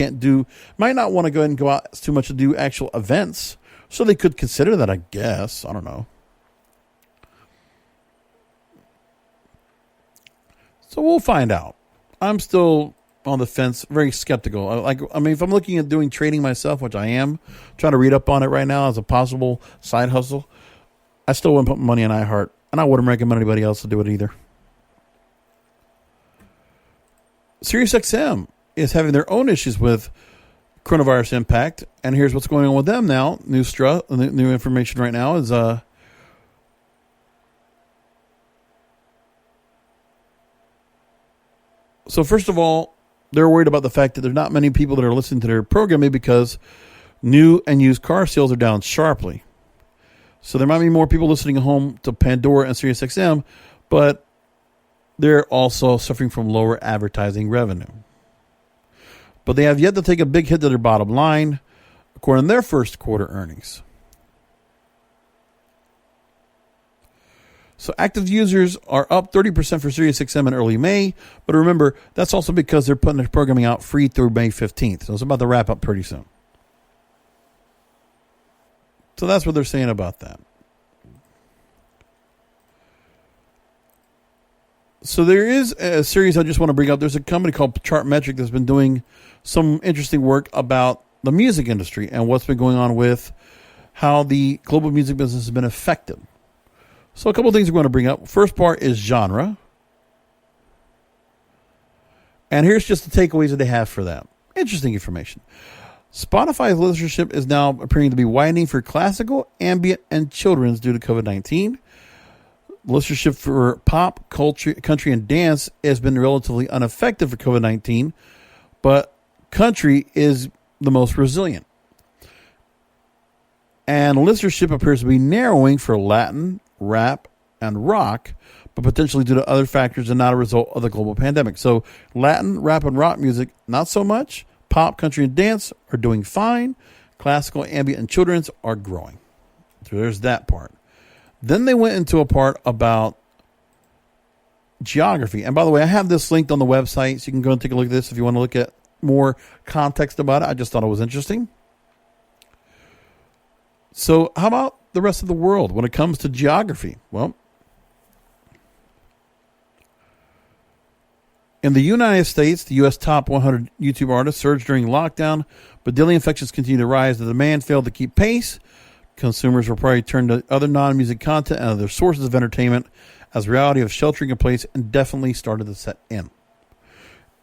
might not want to go ahead and go out too much to do actual events. So they could consider that, I guess. I don't know. So we'll find out. I'm still on the fence, very skeptical. I mean, if I'm looking at doing trading myself, which I am, trying to read up on it right now as a possible side hustle, I still wouldn't put money on iHeart, and I wouldn't recommend anybody else to do it either. SiriusXM is having their own issues with coronavirus impact, and here's what's going on with them now. New information right now is so first of all, they're worried about the fact that there's not many people that are listening to their programming because new and used car sales are down sharply. So there might be more people listening at home to Pandora and SiriusXM, but they're also suffering from lower advertising revenue. But they have yet to take a big hit to their bottom line, according to their first quarter earnings. So active users are up 30% for SiriusXM in early May. But remember, that's also because they're putting their programming out free through May 15th. So it's about to wrap up pretty soon. So that's what they're saying about that. So there is a series I just want to bring up. There's a company called Chartmetric that's been doing some interesting work about the music industry and what's been going on with how the global music business has been affected. So a couple of things we're going to bring up. First part is genre. And here's just the takeaways that they have for that. Interesting information. Spotify's listenership is now appearing to be widening for classical, ambient, and children's due to COVID-19. Listenership for pop, culture, country, and dance has been relatively unaffected for COVID-19, but country is the most resilient. And listenership appears to be narrowing for Latin, rap, and rock, but potentially due to other factors and not a result of the global pandemic. So Latin, rap, and rock music, not so much. Pop, country, and dance are doing fine. Classical, ambient, and children's are growing. So there's that part. Then they went into a part about geography. And by the way, I have this linked on the website, so you can go and take a look at this if you want to look at more context about it. I just thought it was interesting. So how about the rest of the world when it comes to geography? Well, In the United States, the U.S. top 100 YouTube artists surged during lockdown, but daily infections continue to rise. The demand failed to keep pace. Consumers will probably turn to other non-music content and other sources of entertainment as the reality of sheltering in place indefinitely started to set in.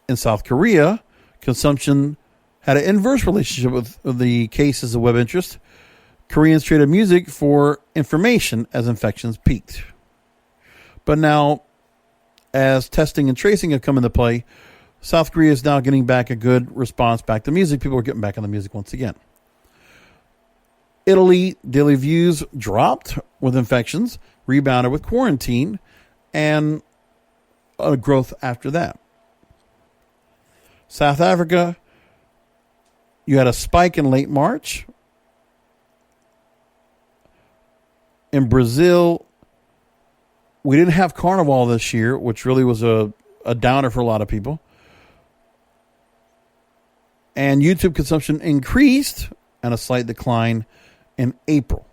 In South Korea, consumption had an inverse relationship with the cases of web interest. Koreans traded music for information as infections peaked. But now, as testing and tracing have come into play, South Korea is now getting back a good response back to music. People are getting back on the music once again. Italy, daily views dropped with infections, rebounded with quarantine, and a growth after that. South Africa, you had a spike in late March. In Brazil, we didn't have Carnival this year, which really was a downer for a lot of people. And YouTube consumption increased and a slight decline in April.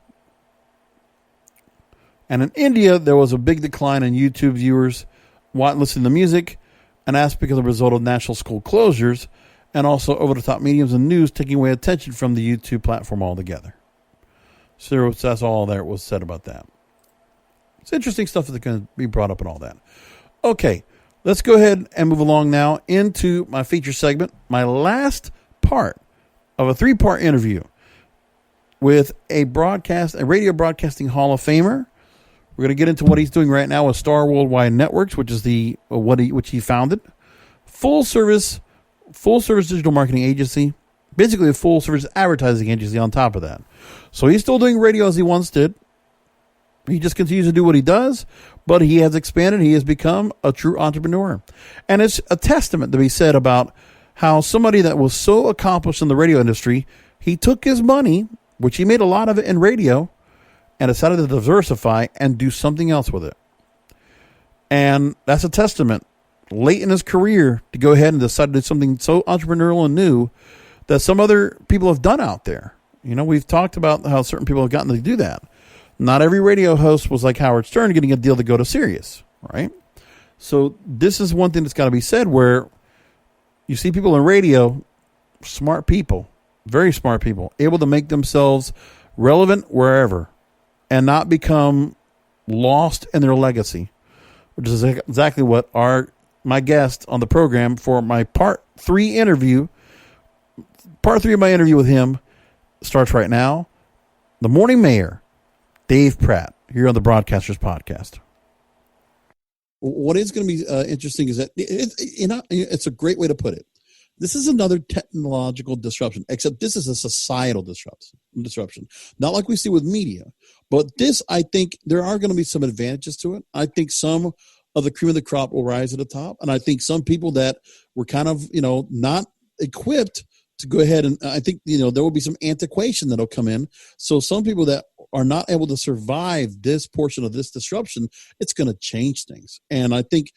And in India, there was a big decline in YouTube viewers listening to music, and that's because of the result of national school closures and also over-the-top mediums and news taking away attention from the YouTube platform altogether. So that's all that was said about that. It's interesting stuff that's going to be brought up and all that. Okay, let's go ahead and move along now into my feature segment, my last part of a 3-part interview with a radio broadcasting Hall of Famer. We're going to get into what he's doing right now with Star Worldwide Networks, which is which he founded. Full service digital marketing agency, basically a full service advertising agency on top of that. So he's still doing radio as he once did. He just continues to do what he does, but he has expanded. He has become a true entrepreneur. And it's a testament to be said about how somebody that was so accomplished in the radio industry, he took his money, which he made a lot of it in radio, and decided to diversify and do something else with it. And that's a testament late in his career to go ahead and decide to do something so entrepreneurial and new that some other people have done out there. You know, we've talked about how certain people have gotten to do that. Not every radio host was like Howard Stern getting a deal to go to Sirius, right? So this is one thing that's got to be said where you see people in radio, smart people, very smart people, able to make themselves relevant wherever and not become lost in their legacy, which is exactly what my guest on the program for my part 3 of my interview with him starts right now. The Morning Mayor, Dave Pratt, here on the Broadcasters Podcast. What is going to be interesting is that it's a great way to put it. This is another technological disruption, except this is a societal disruption. Not like we see with media, but this, I think there are going to be some advantages to it. I think some of the cream of the crop will rise to the top. And I think some people that were kind of, not equipped to go ahead and I think, there will be some antiquation that'll come in. So some people that are not able to survive this portion of this disruption, it's going to change things. And I think,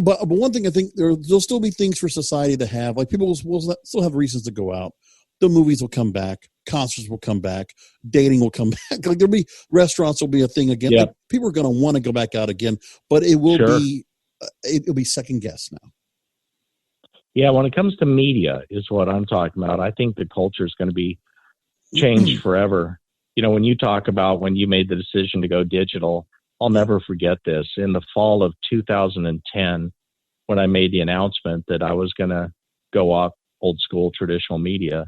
but one thing I think there'll still be things for society to have, like people will still have reasons to go out. The movies will come back, concerts will come back, dating will come back. Like restaurants will be a thing again. Yep. Like people are going to want to go back out again, but it will it'll be second guess now. Yeah, when it comes to media is what I'm talking about. I think the culture is going to be changed forever. When you talk about when you made the decision to go digital, I'll never forget this. In the fall of 2010, when I made the announcement that I was going to go off old school traditional media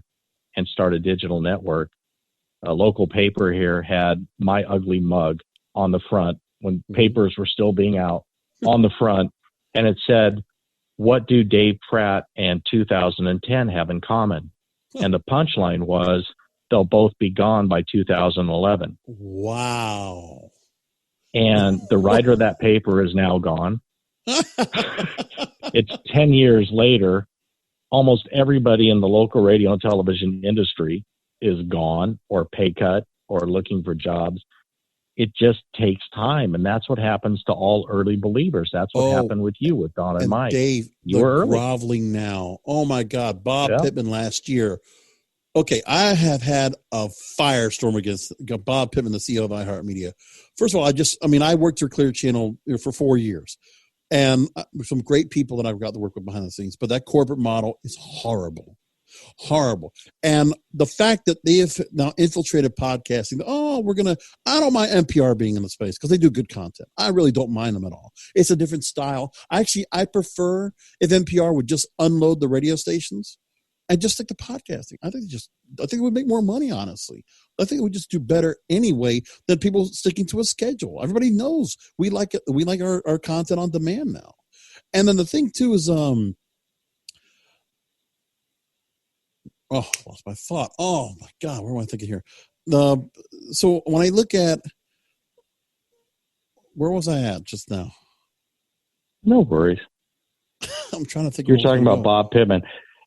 and start a digital network, a local paper here had my ugly mug on the front when papers were still being out on the front. And it said, "What do Dave Pratt and 2010 have in common?" And the punchline was, they'll both be gone by 2011. Wow. And the writer of that paper is now gone. It's 10 years later. Almost everybody in the local radio and television industry is gone or pay cut or looking for jobs. It just takes time. And that's what happens to all early believers. That's what happened with you, with Don and Mike. Dave, you were early. Groveling now. Oh, my God. Bob Pittman last year. Okay, I have had a firestorm against Bob Pittman, the CEO of iHeartMedia. First of all, I worked for Clear Channel for 4 years. and some great people that I've got to work with behind the scenes. But that corporate model is horrible. And the fact that they have now infiltrated podcasting, I don't mind NPR being in the space because they do good content. I really don't mind them at all. It's a different style. I prefer if NPR would just unload the radio stations and just stick to podcasting. I think it would make more money, honestly. I think it would just do better anyway than people sticking to a schedule. Everybody knows we like it. We like our content on demand now. And then the thing too is, lost my thought. Oh my God, where am I thinking here? So when I look at, where was I at just now? No worries. I'm trying to think. You're talking about Bob Pittman.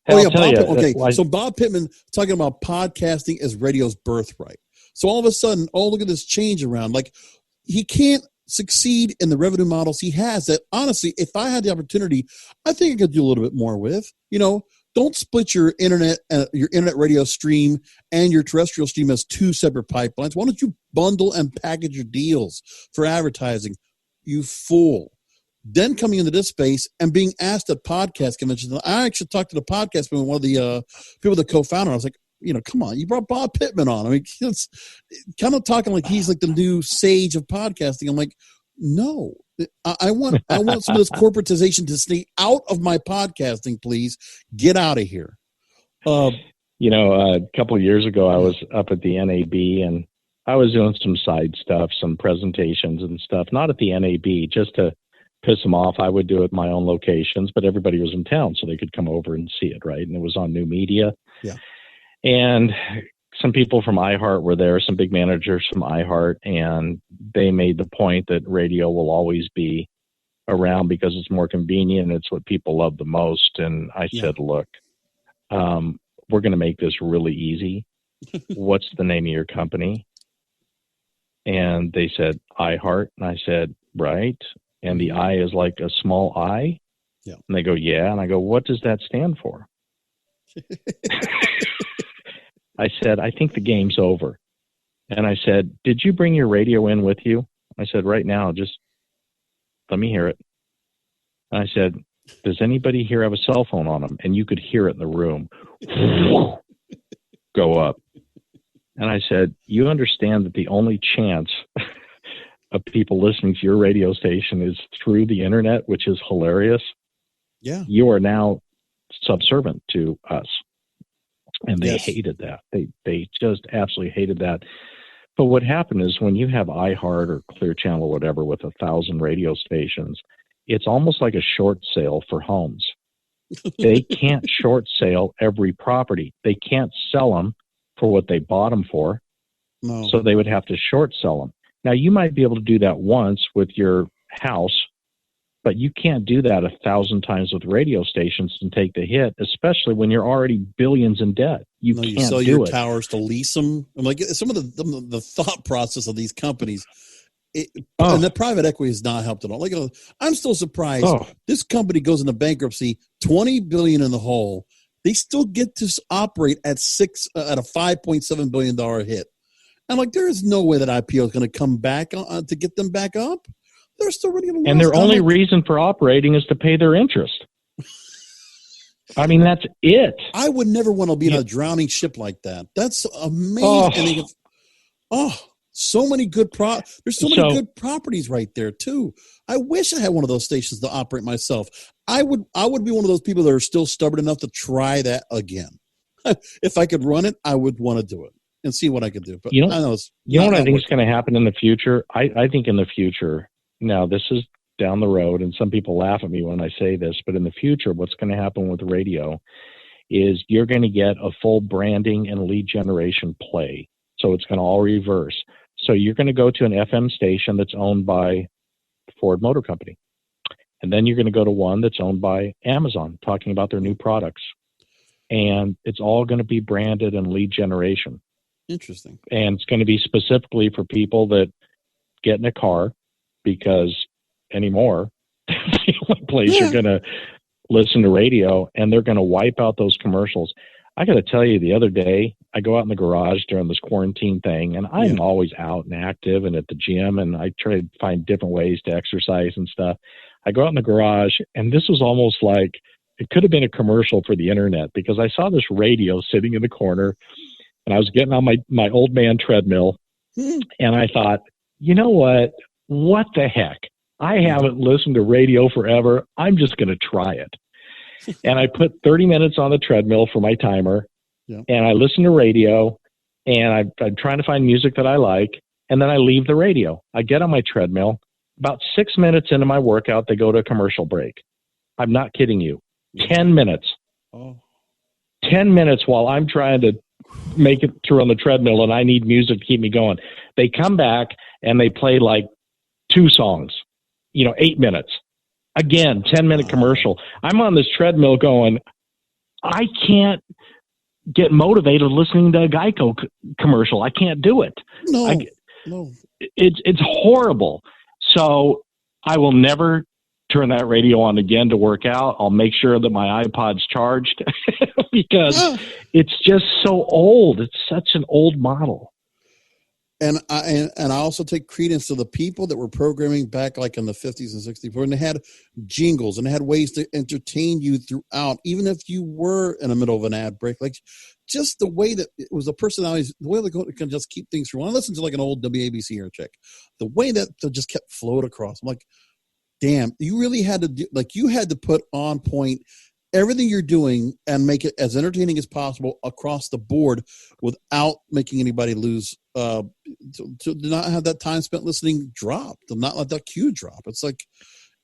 Bob Pittman. Okay, so Bob Pittman talking about podcasting as radio's birthright. So all of a sudden, look at this change around. Like, he can't succeed in the revenue models he has that, honestly, if I had the opportunity, I think I could do a little bit more with. Don't split your internet radio stream and your terrestrial stream as two separate pipelines. Why don't you bundle and package your deals for advertising? You fool. Then coming into this space and being asked at podcast conventions. I actually talked to the podcast one of the people that co-founder. I was like, come on, you brought Bob Pittman on. I mean, it's kind of talking like he's like the new sage of podcasting. I'm like, no. I want some of this corporatization to stay out of my podcasting, please. Get out of here. A couple of years ago, I was up at the NAB and I was doing some side stuff, some presentations and stuff, not at the NAB, just to piss them off. I would do it at my own locations, but everybody was in town so they could come over and see it, right? And it was on new media. Yeah. And some people from iHeart were there, some big managers from iHeart, and they made the point that radio will always be around because it's more convenient and it's what people love the most. And I said, look, we're going to make this really easy. What's the name of your company? And they said, iHeart. And I said, right. And the I is like a small I. Yeah. And they go, yeah. And I go, what does that stand for? I said, I think the game's over. And I said, did you bring your radio in with you? I said, right now, just let me hear it. And I said, does anybody here have a cell phone on them? And you could hear it in the room go up. And I said, you understand that the only chance of people listening to your radio station is through the internet, which is hilarious. Yeah. You are now subservient to us. And they hated that. They just absolutely hated that. But what happened is when you have iHeart or Clear Channel or whatever with 1,000 radio stations, it's almost like a short sale for homes. They can't short sale every property. They can't sell them for what they bought them for. No. So they would have to short sell them. Now, you might be able to do that once with your house, but you can't do that 1,000 times with radio stations and take the hit, especially when you're already billions in debt. You can't sell do your it. towers to lease them. I'm like, some of the thought process of these companies, and the private equity has not helped at all. Like, I'm still surprised. This company goes into bankruptcy, $20 billion in the hole. They still get to operate at a $5.7 billion hit. I'm like, there is no way that IPO is going to come back to get them back up. They're still running a loss. And their only reason for operating is to pay their interest. I mean, that's it. I would never want to be in a drowning ship like that. That's amazing. So many good there's so many good properties right there too. I wish I had one of those stations to operate myself. I would be one of those people that are still stubborn enough to try that again. If I could run it, I would want to do it and see what I could do. But I know what I think is going to happen in the future? I think in the future, now this is down the road, and some people laugh at me when I say this, but in the future, what's going to happen with radio is you're going to get a full branding and lead generation play. So it's going to all reverse. So you're going to go to an FM station that's owned by Ford Motor Company. And then you're going to go to one that's owned by Amazon, talking about their new products. And it's all going to be branded and lead generation. Interesting. And it's going to be specifically for people that get in a car, because anymore, the only place you're going to listen to radio, and they're going to wipe out those commercials. I got to tell you, the other day, I go out in the garage during this quarantine thing, and I'm always out and active and at the gym, and I try to find different ways to exercise and stuff. I go out in the garage, and this was almost like it could have been a commercial for the internet, because I saw this radio sitting in the corner, and I was getting on my old man treadmill, and I thought, you know what? What the heck? I haven't listened to radio forever. I'm just going to try it. And I put 30 minutes on the treadmill for my timer, and I listen to radio, and I'm trying to find music that I like, and then I leave the radio. I get on my treadmill. About 6 minutes into my workout, they go to a commercial break. I'm not kidding you. 10 minutes. 10 minutes while I'm trying to make it through on the treadmill, and I need music to keep me going. They come back, and they play like 2 songs, 8 minutes. Again, 10-minute commercial. I'm on this treadmill going, I can't get motivated listening to a Geico commercial. I can't do it. No. It's horrible. So I will never turn that radio on again to work out. I'll make sure that my iPod's charged because it's just so old. It's such an old model. And I also take credence to the people that were programming back like in the 50s and 60s, when they had jingles and they had ways to entertain you throughout, even if you were in the middle of an ad break. Like just the way that it was, the personalities, the way they can just keep things through. When I listen to like an old WABC air check, the way that they just kept flowed across, I'm like, damn, you really had to do, like you had to put on point everything you're doing and make it as entertaining as possible across the board without making anybody lose, to not have that time spent listening drop, to not let that cue drop. It's like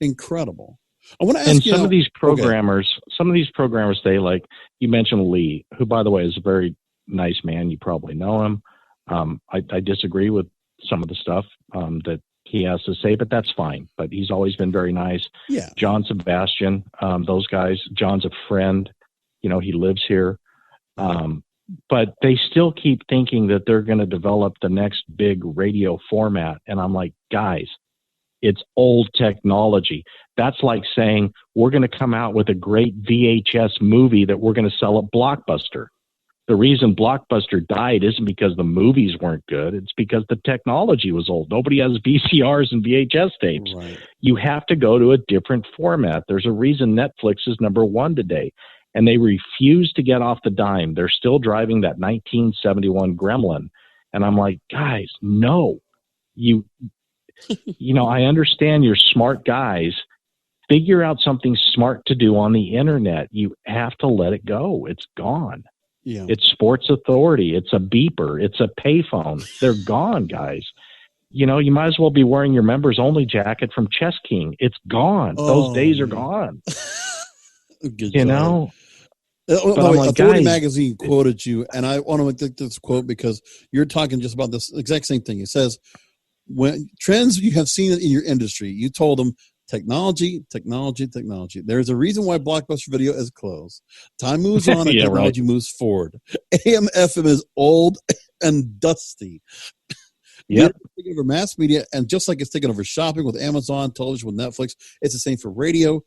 incredible. I want to ask you. Some of these programmers, they like, you mentioned Lee, who by the way is a very nice man. You probably know him. I disagree with some of the stuff that he has to say, but that's fine. But he's always been very nice. Yeah. John Sebastian, those guys. John's a friend. He lives here. But they still keep thinking that they're going to develop the next big radio format. And I'm like, guys, it's old technology. That's like saying we're going to come out with a great VHS movie that we're going to sell at Blockbuster. The reason Blockbuster died isn't because the movies weren't good. It's because the technology was old. Nobody has VCRs and VHS tapes. Right. You have to go to a different format. There's a reason Netflix is #1 today, and they refuse to get off the dime. They're still driving that 1971 Gremlin. And I'm like, guys, no. I understand you're smart guys. Figure out something smart to do on the internet. You have to let it go. It's gone. Yeah. It's Sports Authority. It's a beeper. It's a payphone. They're gone, guys. You might as well be wearing your members only jacket from Chess King. It's gone. Those days are gone. Good job. Like, Authority guys, magazine quoted you, and I want to make this quote because you're talking just about this exact same thing. It says, when trends you have seen in your industry, you told them, technology. There's a reason why Blockbuster Video is closed. Time moves on and technology moves forward. AM FM is old and dusty. Yep. It's taking over mass media, and just like it's taken over shopping with Amazon, television with Netflix, it's the same for radio,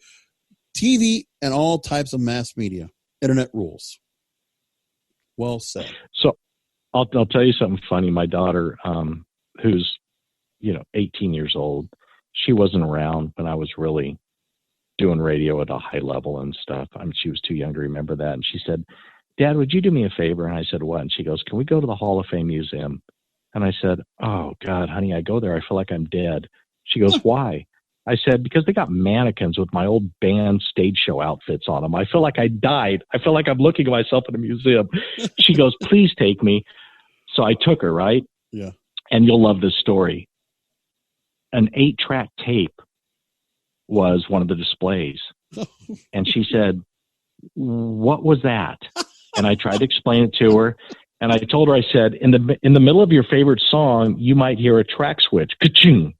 TV, and all types of mass media. Internet rules. Well said. So I'll tell you something funny. My daughter, who's 18 years old, she wasn't around when I was really doing radio at a high level and stuff. She was too young to remember that. And she said, Dad, would you do me a favor? And I said, what? And she goes, can we go to the Hall of Fame Museum? And I said, oh, God, honey, I go there. I feel like I'm dead. She goes, why? I said, because they got mannequins with my old band stage show outfits on them. I feel like I died. I feel like I'm looking at myself in a museum. She goes, please take me. So I took her, right? Yeah. And you'll love this story. An 8-track tape was one of the displays. And she said, what was that? And I tried to explain it to her. And I told her, I said, in the middle of your favorite song, you might hear a track switch. Ka-ching.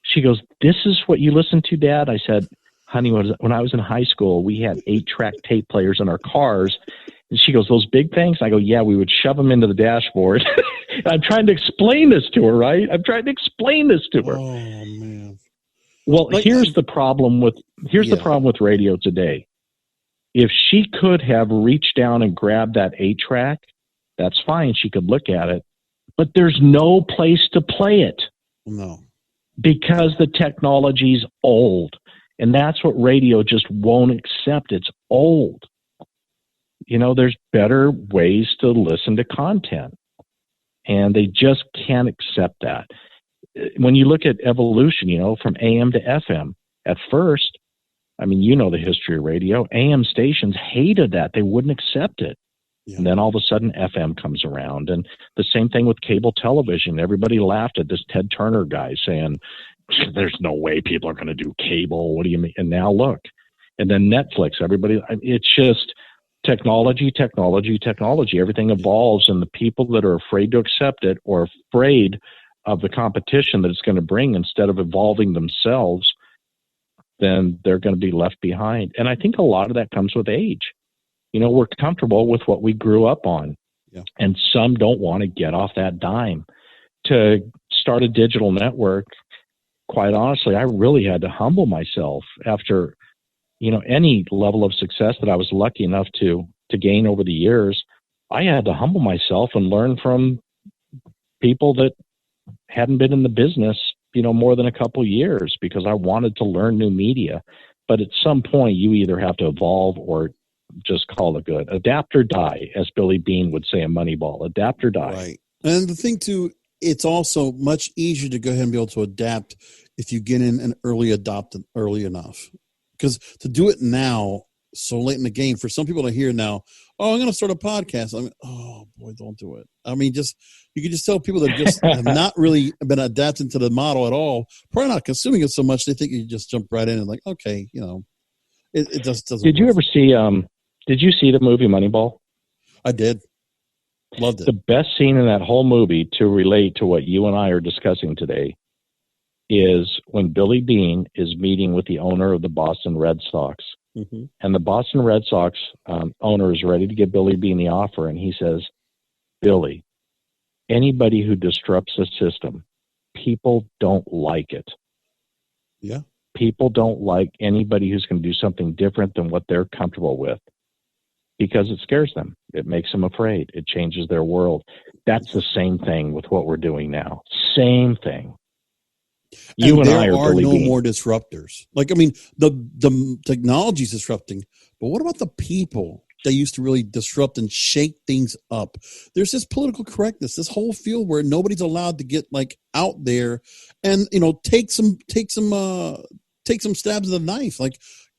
She goes, this is what you listen to, Dad? I said, honey, when I was in high school, we had 8-track tape players in our cars. And she goes, those big things? I go, yeah, we would shove them into the dashboard. I'm trying to explain this to her, right? I'm trying to explain this to her. Oh, man. Well, here's the problem with radio today. If she could have reached down and grabbed that 8-track, that's fine. She could look at it. But there's no place to play it. No. because the technology's old. And that's what radio just won't accept. It's old. There's better ways to listen to content. And they just can't accept that. When you look at evolution, from AM to FM, at first, the history of radio, AM stations hated that. They wouldn't accept it. Yeah. And then all of a sudden FM comes around. And the same thing with cable television. Everybody laughed at this Ted Turner guy saying, there's no way people are going to do cable. What do you mean? And now look. And then Netflix, it's just technology. Everything evolves, and the people that are afraid to accept it or afraid of the competition that it's going to bring instead of evolving themselves, then they're going to be left behind. And I think a lot of that comes with age. We're comfortable with what we grew up on. Yeah. And some don't want to get off that dime. To start a digital network, quite honestly, I really had to humble myself after, any level of success that I was lucky enough to gain over the years. I had to humble myself and learn from people that hadn't been in the business, more than a couple years, because I wanted to learn new media. But at some point, you either have to evolve or just call it good. Adapt or die, as Billy Bean would say in Moneyball. Adapt or die. Right. And the thing, too, it's also much easier to go ahead and be able to adapt if you get in and adopt it early enough. Because to do it now, so late in the game, for some people to hear now, I'm going to start a podcast. Oh, boy, don't do it. You can just tell people that just have not really been adapting to the model at all, probably not consuming it so much, they think you just jump right in and okay, it just doesn't Did you ever see, did you see the movie Moneyball? I did. Loved it. The best scene in that whole movie, to relate to what you and I are discussing today, is when Billy Bean is meeting with the owner of the Boston Red Sox. Mm-hmm. And the Boston Red Sox owner is ready to give Billy Bean the offer. And he says, Billy, anybody who disrupts the system, people don't like it. Yeah. People don't like anybody who's going to do something different than what they're comfortable with, because it scares them. It makes them afraid. It changes their world. That's the same thing with what we're doing now. Same thing. You and I are no more disruptors. The technology's disrupting, but what about the people that used to really disrupt and shake things up? There's this political correctness, this whole field where nobody's allowed to get out there and take some stabs of the knife.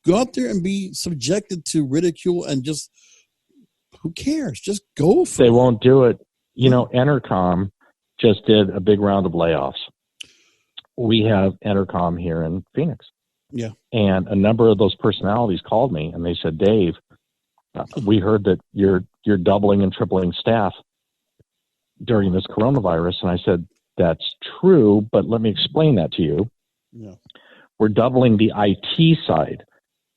Go out there and be subjected to ridicule and just who cares? Just go for it. They won't do it. Entercom just did a big round of layoffs. We have Entercom here in Phoenix. Yeah. And a number of those personalities called me and they said, Dave, we heard that you're doubling and tripling staff during this coronavirus. And I said, that's true, but let me explain that to you. Yeah. We're doubling the IT side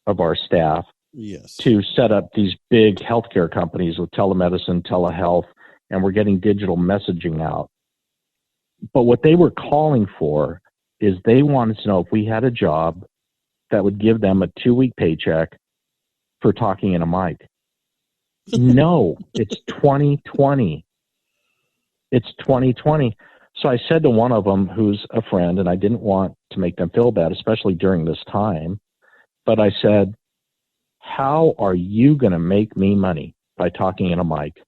of our staff. Yes. To set up these big healthcare companies with telemedicine, telehealth, and we're getting digital messaging out. But what they were calling for is they wanted to know if we had a job that would give them a 2-week paycheck for talking in a mic. No, it's 2020. It's 2020. So I said to one of them, who's a friend, and I didn't want to make them feel bad, especially during this time, but I said, how are you going to make me money by talking in a mic?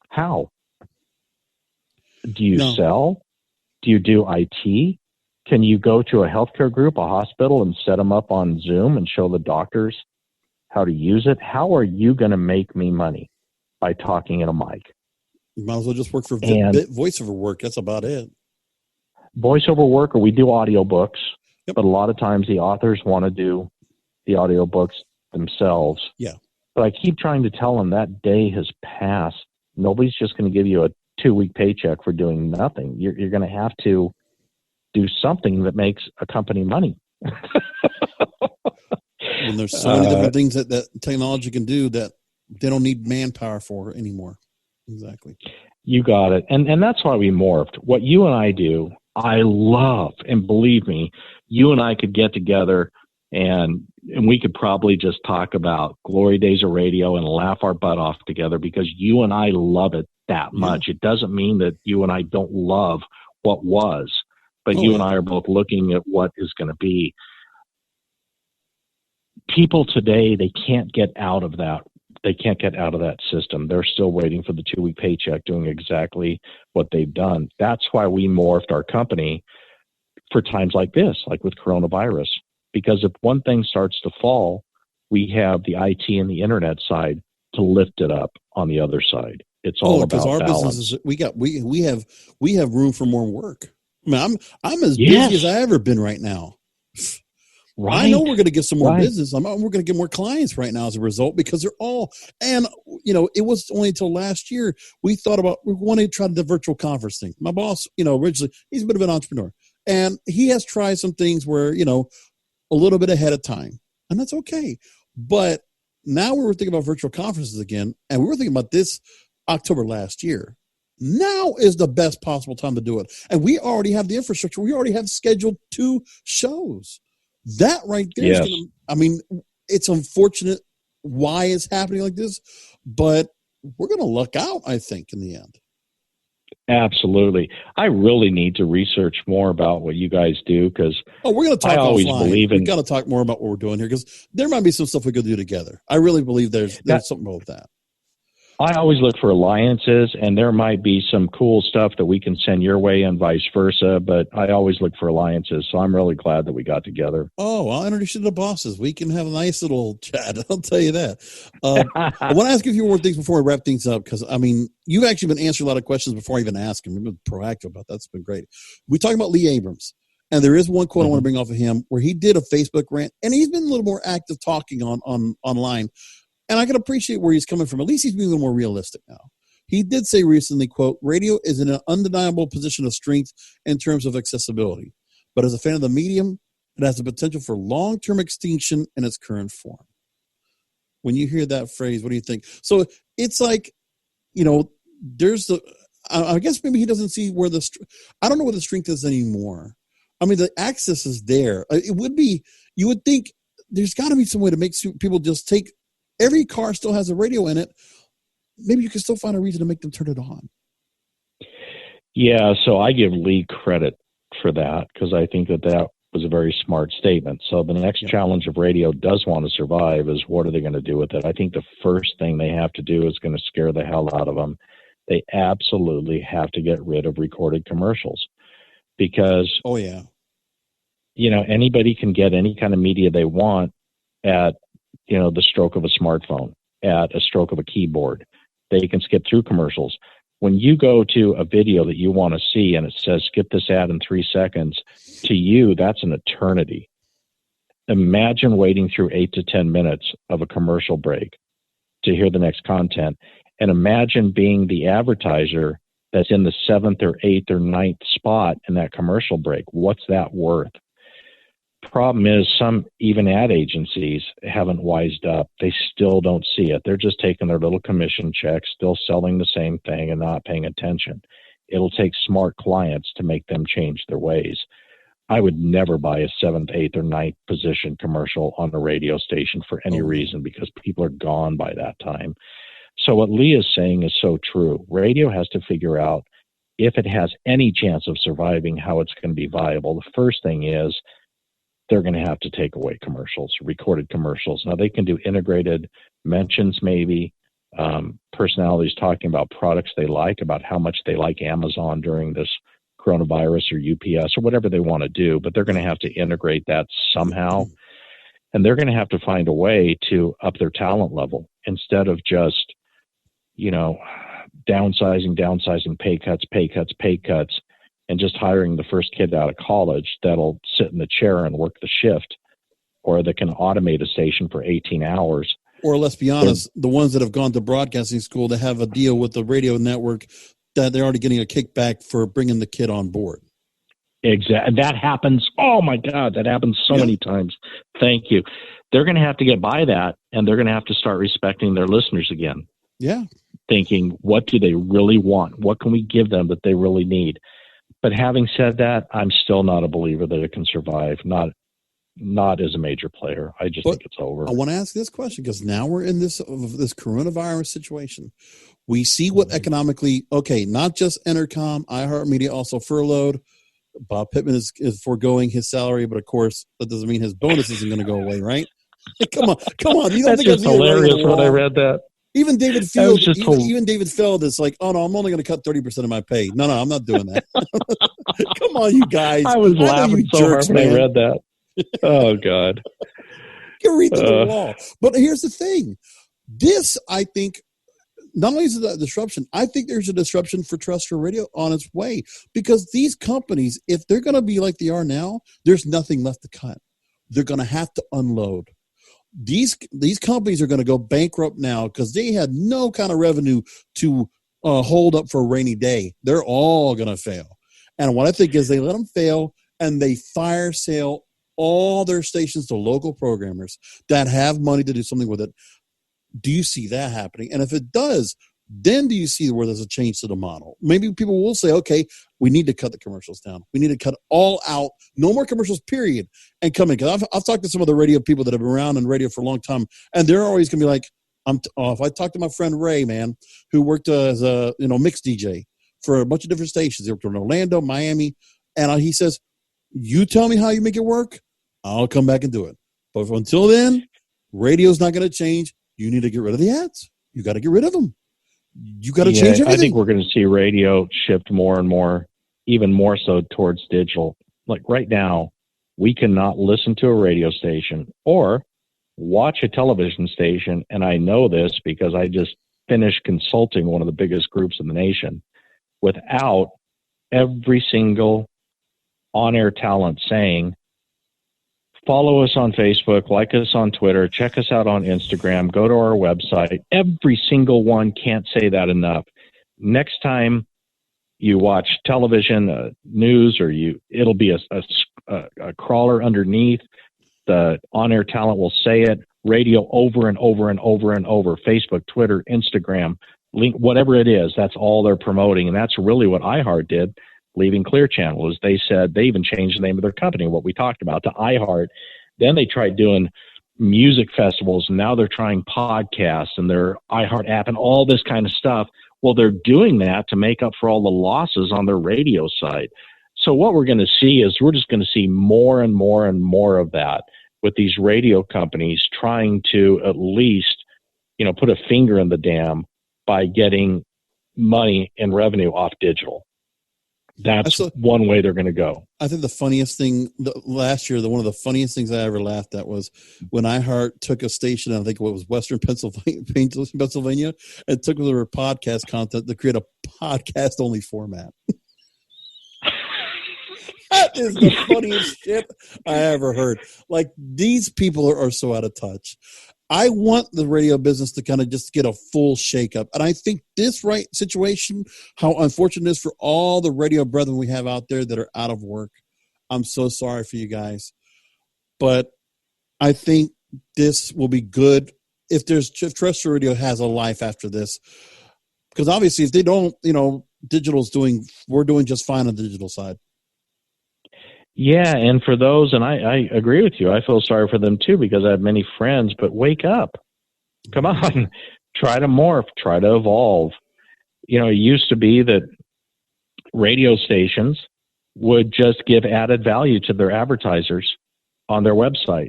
How? Do you sell? Do you do IT? Can you go to a healthcare group, a hospital, and set them up on Zoom and show the doctors how to use it? How are you going to make me money by talking in a mic? You might as well just work for voiceover work. That's about it. Voiceover work, or we do audiobooks, but a lot of times the authors want to do the audiobooks themselves. Yeah. But I keep trying to tell them that day has passed. Nobody's just going to give you a 2-week paycheck for doing nothing. You're going to have to do something that makes a company money. And there's so many different things that technology can do that they don't need manpower for anymore. Exactly. You got it. And that's why we morphed. What you and I do, I love. And believe me, you and I could get together and we could probably just talk about glory days of radio and laugh our butt off together, because you and I love it that much. It doesn't mean that you and I don't love what was. but you and I are both looking at what is going to be. People today, they can't get out of that. They can't get out of that system. They're still waiting for the 2-week paycheck, doing exactly what they've done. That's why we morphed our company for times like this, like with coronavirus. Because if one thing starts to fall, we have the IT and the internet side to lift it up on the other side. It's all about our balance. businesses, we have room for more work. I mean, I'm as busy as I ever been right now. Right. I know we're going to get some more business. We're going to get more clients right now as a result, because they're all, and it was only until last year we thought about, we wanted to try the virtual conference thing. My boss, originally, he's a bit of an entrepreneur, and he has tried some things where, a little bit ahead of time, and that's okay. But now we were thinking about virtual conferences again, and we were thinking about this October last year. Now is the best possible time to do it. And we already have the infrastructure. We already have scheduled 2 shows. That right there is going to, it's unfortunate why it's happening like this, but we're going to luck out, I think, in the end. Absolutely. I really need to research more about what you guys do, because we're going to talk I always offline. believe in. We've got to talk more about what we're doing here, because there might be some stuff we could do together. I really believe there's something about that. I always look for alliances, and there might be some cool stuff that we can send your way and vice versa, but I always look for alliances, so I'm really glad that we got together. Oh, I'll introduce you to the bosses. We can have a nice little chat. I'll tell you that. I want to ask you a few more things before we wrap things up, because, you've actually been answering a lot of questions before I even ask them. You've been proactive about that. That's been great. We talked about Lee Abrams, and there is one quote I want to bring off of him where he did a Facebook rant, and he's been a little more active talking online. And I can appreciate where he's coming from. At least he's being a little more realistic now. He did say recently, quote, "Radio is in an undeniable position of strength in terms of accessibility. But as a fan of the medium, it has the potential for long-term extinction in its current form." When you hear that phrase, what do you think? So it's like, there's I guess maybe he doesn't see where I don't know where the strength is anymore. The access is there. It would be, you would think there's got to be some way to make people just take, every car still has a radio in it. Maybe you can still find a reason to make them turn it on. Yeah, so I give Lee credit for that, because I think that was a very smart statement. So the next challenge of radio does want to survive is, what are they going to do with it? I think the first thing they have to do is going to scare the hell out of them. They absolutely have to get rid of recorded commercials, because anybody can get any kind of media they want at the stroke of a smartphone, at a stroke of a keyboard. They can skip through commercials. When you go to a video that you want to see and it says skip this ad in 3 seconds, to you, that's an eternity. Imagine waiting through 8 to 10 minutes of a commercial break to hear the next content. And imagine being the advertiser that's in the 7th or 8th or 9th spot in that commercial break. What's that worth? Problem is, some even ad agencies haven't wised up. They still don't see it. They're just taking their little commission checks, still selling the same thing and not paying attention. It'll take smart clients to make them change their ways. I would never buy a 7th, 8th, or 9th position commercial on a radio station for any reason, because people are gone by that time. So what Lee is saying is so true. Radio has to figure out, if it has any chance of surviving, how it's going to be viable. The first thing is, they're going to have to take away commercials, recorded commercials. Now, they can do integrated mentions, maybe, personalities talking about products they like, about how much they like Amazon during this coronavirus, or UPS, or whatever they want to do, but they're going to have to integrate that somehow. And they're going to have to find a way to up their talent level, instead of just, downsizing, pay cuts, and just hiring the first kid out of college that'll sit in the chair and work the shift, or that can automate a station for 18 hours. Or let's be honest, the ones that have gone to broadcasting school to have a deal with the radio network, that they're already getting a kickback for bringing the kid on board. Exactly. That happens. Oh my God, that happens so many times. Thank you. They're going to have to get by that, and they're going to have to start respecting their listeners again. Yeah. Thinking, what do they really want? What can we give them that they really need? But having said that, I'm still not a believer that it can survive. Not as a major player. I just think it's over. I want to ask this question, because now we're in this coronavirus situation. We see what economically, not just Entercom, iHeartMedia also furloughed. Bob Pittman is foregoing his salary, but of course that doesn't mean his bonus isn't going to go away, right? Come on! You don't That's think just hilarious when I read that. Even David Field, even David Feld is like, oh no, I'm only going to cut 30% of my pay. No, I'm not doing that. Come on, you guys! I was laughing so jerks, hard when man. I read that. Oh God! You can read through the law, but here's the thing: this, I think, not only is it a disruption, I think there's a disruption for terrestrial radio on its way, because these companies, if they're going to be like they are now, there's nothing left to cut. They're going to have to unload. These companies are going to go bankrupt now because they had no kind of revenue to hold up for a rainy day. They're all going to fail. And what I think is they let them fail and they fire sale all their stations to local programmers that have money to do something with it. Do you see that happening? And if it does, then do you see where there's a change to the model? Maybe people will say, okay, we need to cut the commercials down. We need to cut all out. No more commercials, period. And come in. Because I've talked to some of the radio people that have been around in radio for a long time, and they're always going to be like, if I talk to my friend Ray, man, who worked as a mix DJ for a bunch of different stations. He worked in Orlando, Miami. And he says, you tell me how you make it work, I'll come back and do it. But until then, radio's not going to change. You need to get rid of the ads. You got to get rid of them. You got to change everything. I think we're going to see radio shift more and more, even more so towards digital. Like right now, we cannot listen to a radio station or watch a television station. And I know this because I just finished consulting one of the biggest groups in the nation, without every single on-air talent saying, follow us on Facebook, like us on Twitter, check us out on Instagram, go to our website. Every single one can't say that enough. Next time you watch television, news, or it'll be a crawler underneath. The on-air talent will say it. Radio over and over and over and over. Facebook, Twitter, Instagram, link, whatever it is, that's all they're promoting. And that's really what iHeart did, leaving Clear Channel, is they said they even changed the name of their company, what we talked about, to iHeart. Then they tried doing music festivals, and now they're trying podcasts and their iHeart app and all this kind of stuff. Well, they're doing that to make up for all the losses on their radio side. So what we're going to see is we're just going to see more and more and more of that, with these radio companies trying to at least, put a finger in the dam by getting money and revenue off digital. That's one way they're going to go. I think the funniest thing last year, one of the funniest things I ever laughed at was when iHeart took a station, I think it was Western Pennsylvania, and took their podcast content to create a podcast-only format. That is the funniest shit I ever heard. Like, these people are so out of touch. I want the radio business to kind of just get a full shakeup. And I think this situation, how unfortunate it is for all the radio brethren we have out there that are out of work. I'm so sorry for you guys. But I think this will be good if terrestrial radio has a life after this. Because obviously if they don't, we're doing just fine on the digital side. Yeah, and for those, and I agree with you, I feel sorry for them too, because I have many friends, but wake up. Come on. Try to morph. Try to evolve. It used to be that radio stations would just give added value to their advertisers on their website.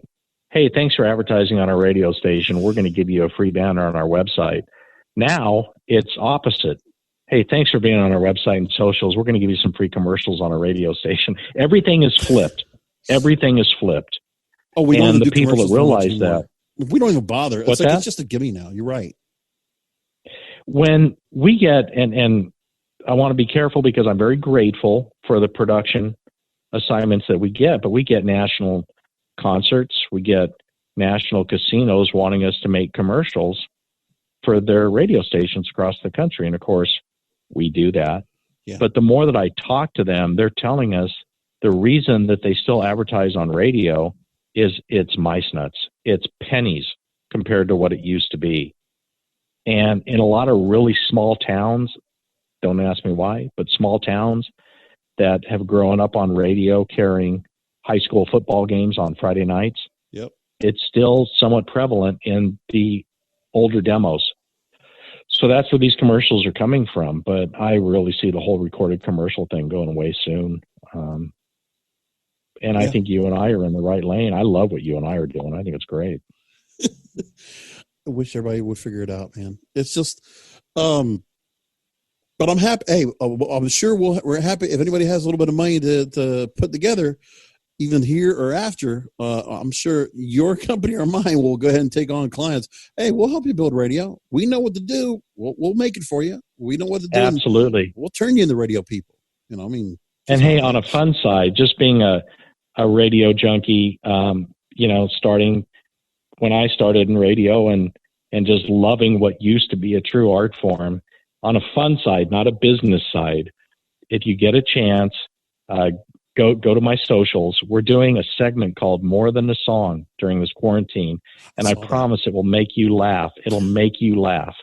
Hey, thanks for advertising on our radio station. We're going to give you a free banner on our website. Now it's opposite. Hey, thanks for being on our website and socials. We're going to give you some free commercials on our radio station. Everything is flipped. Everything is flipped. Oh, we don't and even the do people that realize that. We don't even bother. What's it's just a gimme now. You're right. When we get, and I want to be careful because I'm very grateful for the production assignments that we get, but we get national concerts. We get national casinos wanting us to make commercials for their radio stations across the country. And of course, we do that. Yeah. But the more that I talk to them, they're telling us the reason that they still advertise on radio is it's mice nuts. It's pennies compared to what it used to be. And in a lot of really small towns, don't ask me why, but small towns that have grown up on radio carrying high school football games on Friday nights, yep, it's still somewhat prevalent in the older demos. So that's where these commercials are coming from. But I really see the whole recorded commercial thing going away soon. And I think you and I are in the right lane. I love what you and I are doing. I think it's great. I wish everybody would figure it out, man. It's just, but I'm happy. Hey, I'm sure we're happy if anybody has a little bit of money to put together, even here or after. I'm sure your company or mine will go ahead and take on clients. Hey, we'll help you build radio. We know what to do. We'll make it for you. We know what to do. Absolutely. We'll turn you into radio people. You know, I mean. And hey, on a fun side, just being a radio junkie, starting when I started in radio and just loving what used to be a true art form. On a fun side, not a business side, if you get a chance, go to my socials. We're doing a segment called More Than a Song during this quarantine, and I promise it will make you laugh. It'll make you laugh.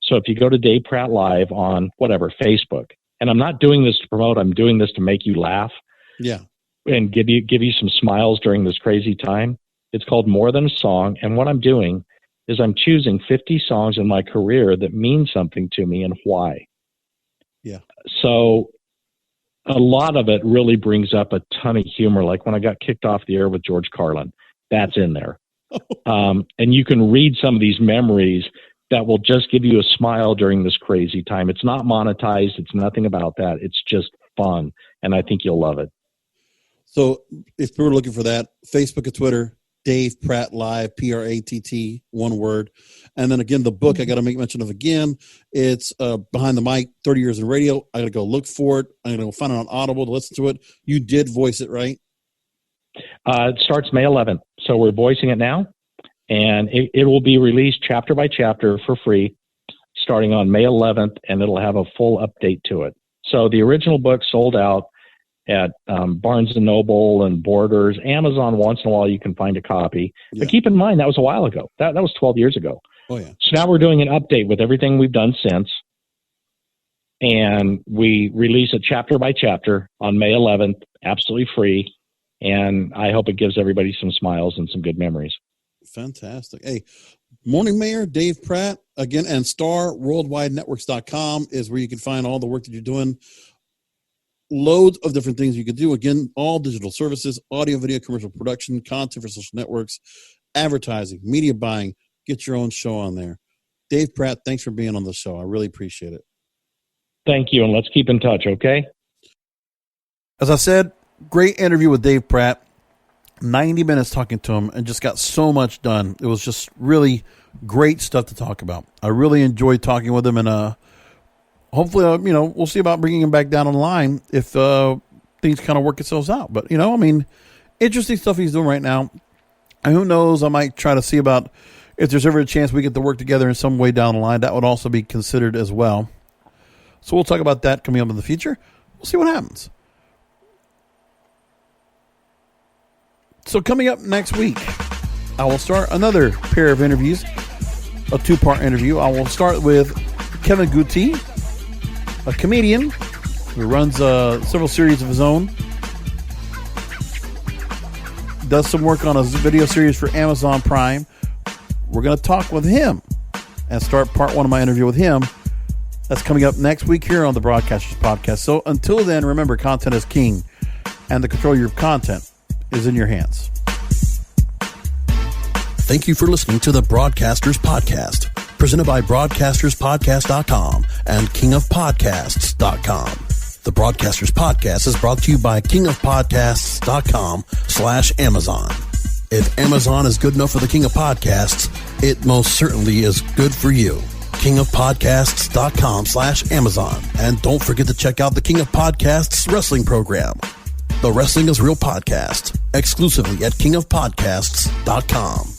So if you go to Dave Pratt Live on Facebook, and I'm not doing this to promote, I'm doing this to make you laugh. Yeah. And give you some smiles during this crazy time. It's called More Than a Song, and what I'm doing is I'm choosing 50 songs in my career that mean something to me and why. Yeah. So a lot of it really brings up a ton of humor. Like when I got kicked off the air with George Carlin, that's in there. And you can read some of these memories that will just give you a smile during this crazy time. It's not monetized. It's nothing about that. It's just fun. And I think you'll love it. So if we're looking for that, Facebook and Twitter, Dave Pratt Live, Pratt, one word. And then again, the book I got to make mention of again. It's Behind the Mic, 30 Years in Radio. I got to go look for it. I'm going to go find it on Audible to listen to it. You did voice it, right? It starts May 11th. So we're voicing it now. And it will be released chapter by chapter for free starting on May 11th, and it'll have a full update to it. So the original book sold out at Barnes & Noble and Borders. Amazon, once in a while, you can find a copy. Yeah. But keep in mind, that was a while ago. That was 12 years ago. Oh, yeah. So now we're doing an update with everything we've done since. And we release it chapter by chapter on May 11th, absolutely free. And I hope it gives everybody some smiles and some good memories. Fantastic. Hey, Morning Mayor Dave Pratt, again, and StarWorldwideNetworks.com is where you can find all the work that you're doing. Loads of different things you can do. Again, all digital services, audio, video, commercial production, content for social networks, advertising, media buying. Get your own show on there. Dave Pratt, thanks for being on the show. I really appreciate it. Thank you, and let's keep in touch, okay? As I said, great interview with Dave Pratt. 90 minutes talking to him and just got so much done. It was just really great stuff to talk about. I really enjoyed talking with him, and hopefully, we'll see about bringing him back down on the line if things kind of work themselves out. But, interesting stuff he's doing right now. And who knows, I might try to see about if there's ever a chance we get to work together in some way down the line. That would also be considered as well. So we'll talk about that coming up in the future. We'll see what happens. So coming up next week, I will start another pair of interviews, a two-part interview. I will start with Kevin Guti, a comedian who runs several series of his own, does some work on a video series for Amazon Prime. We're going to talk with him and start part one of my interview with him. That's coming up next week here on the Broadcasters Podcast. So until then, remember, content is king, and the control of your content is in your hands. Thank you for listening to the Broadcasters Podcast, presented by BroadcastersPodcast.com and KingofPodcasts.com. The Broadcasters Podcast is brought to you by KingofPodcasts.com/Amazon. If Amazon is good enough for the King of Podcasts, it most certainly is good for you. KingofPodcasts.com/Amazon. And don't forget to check out the King of Podcasts wrestling program. The Wrestling is Real podcast, exclusively at KingofPodcasts.com.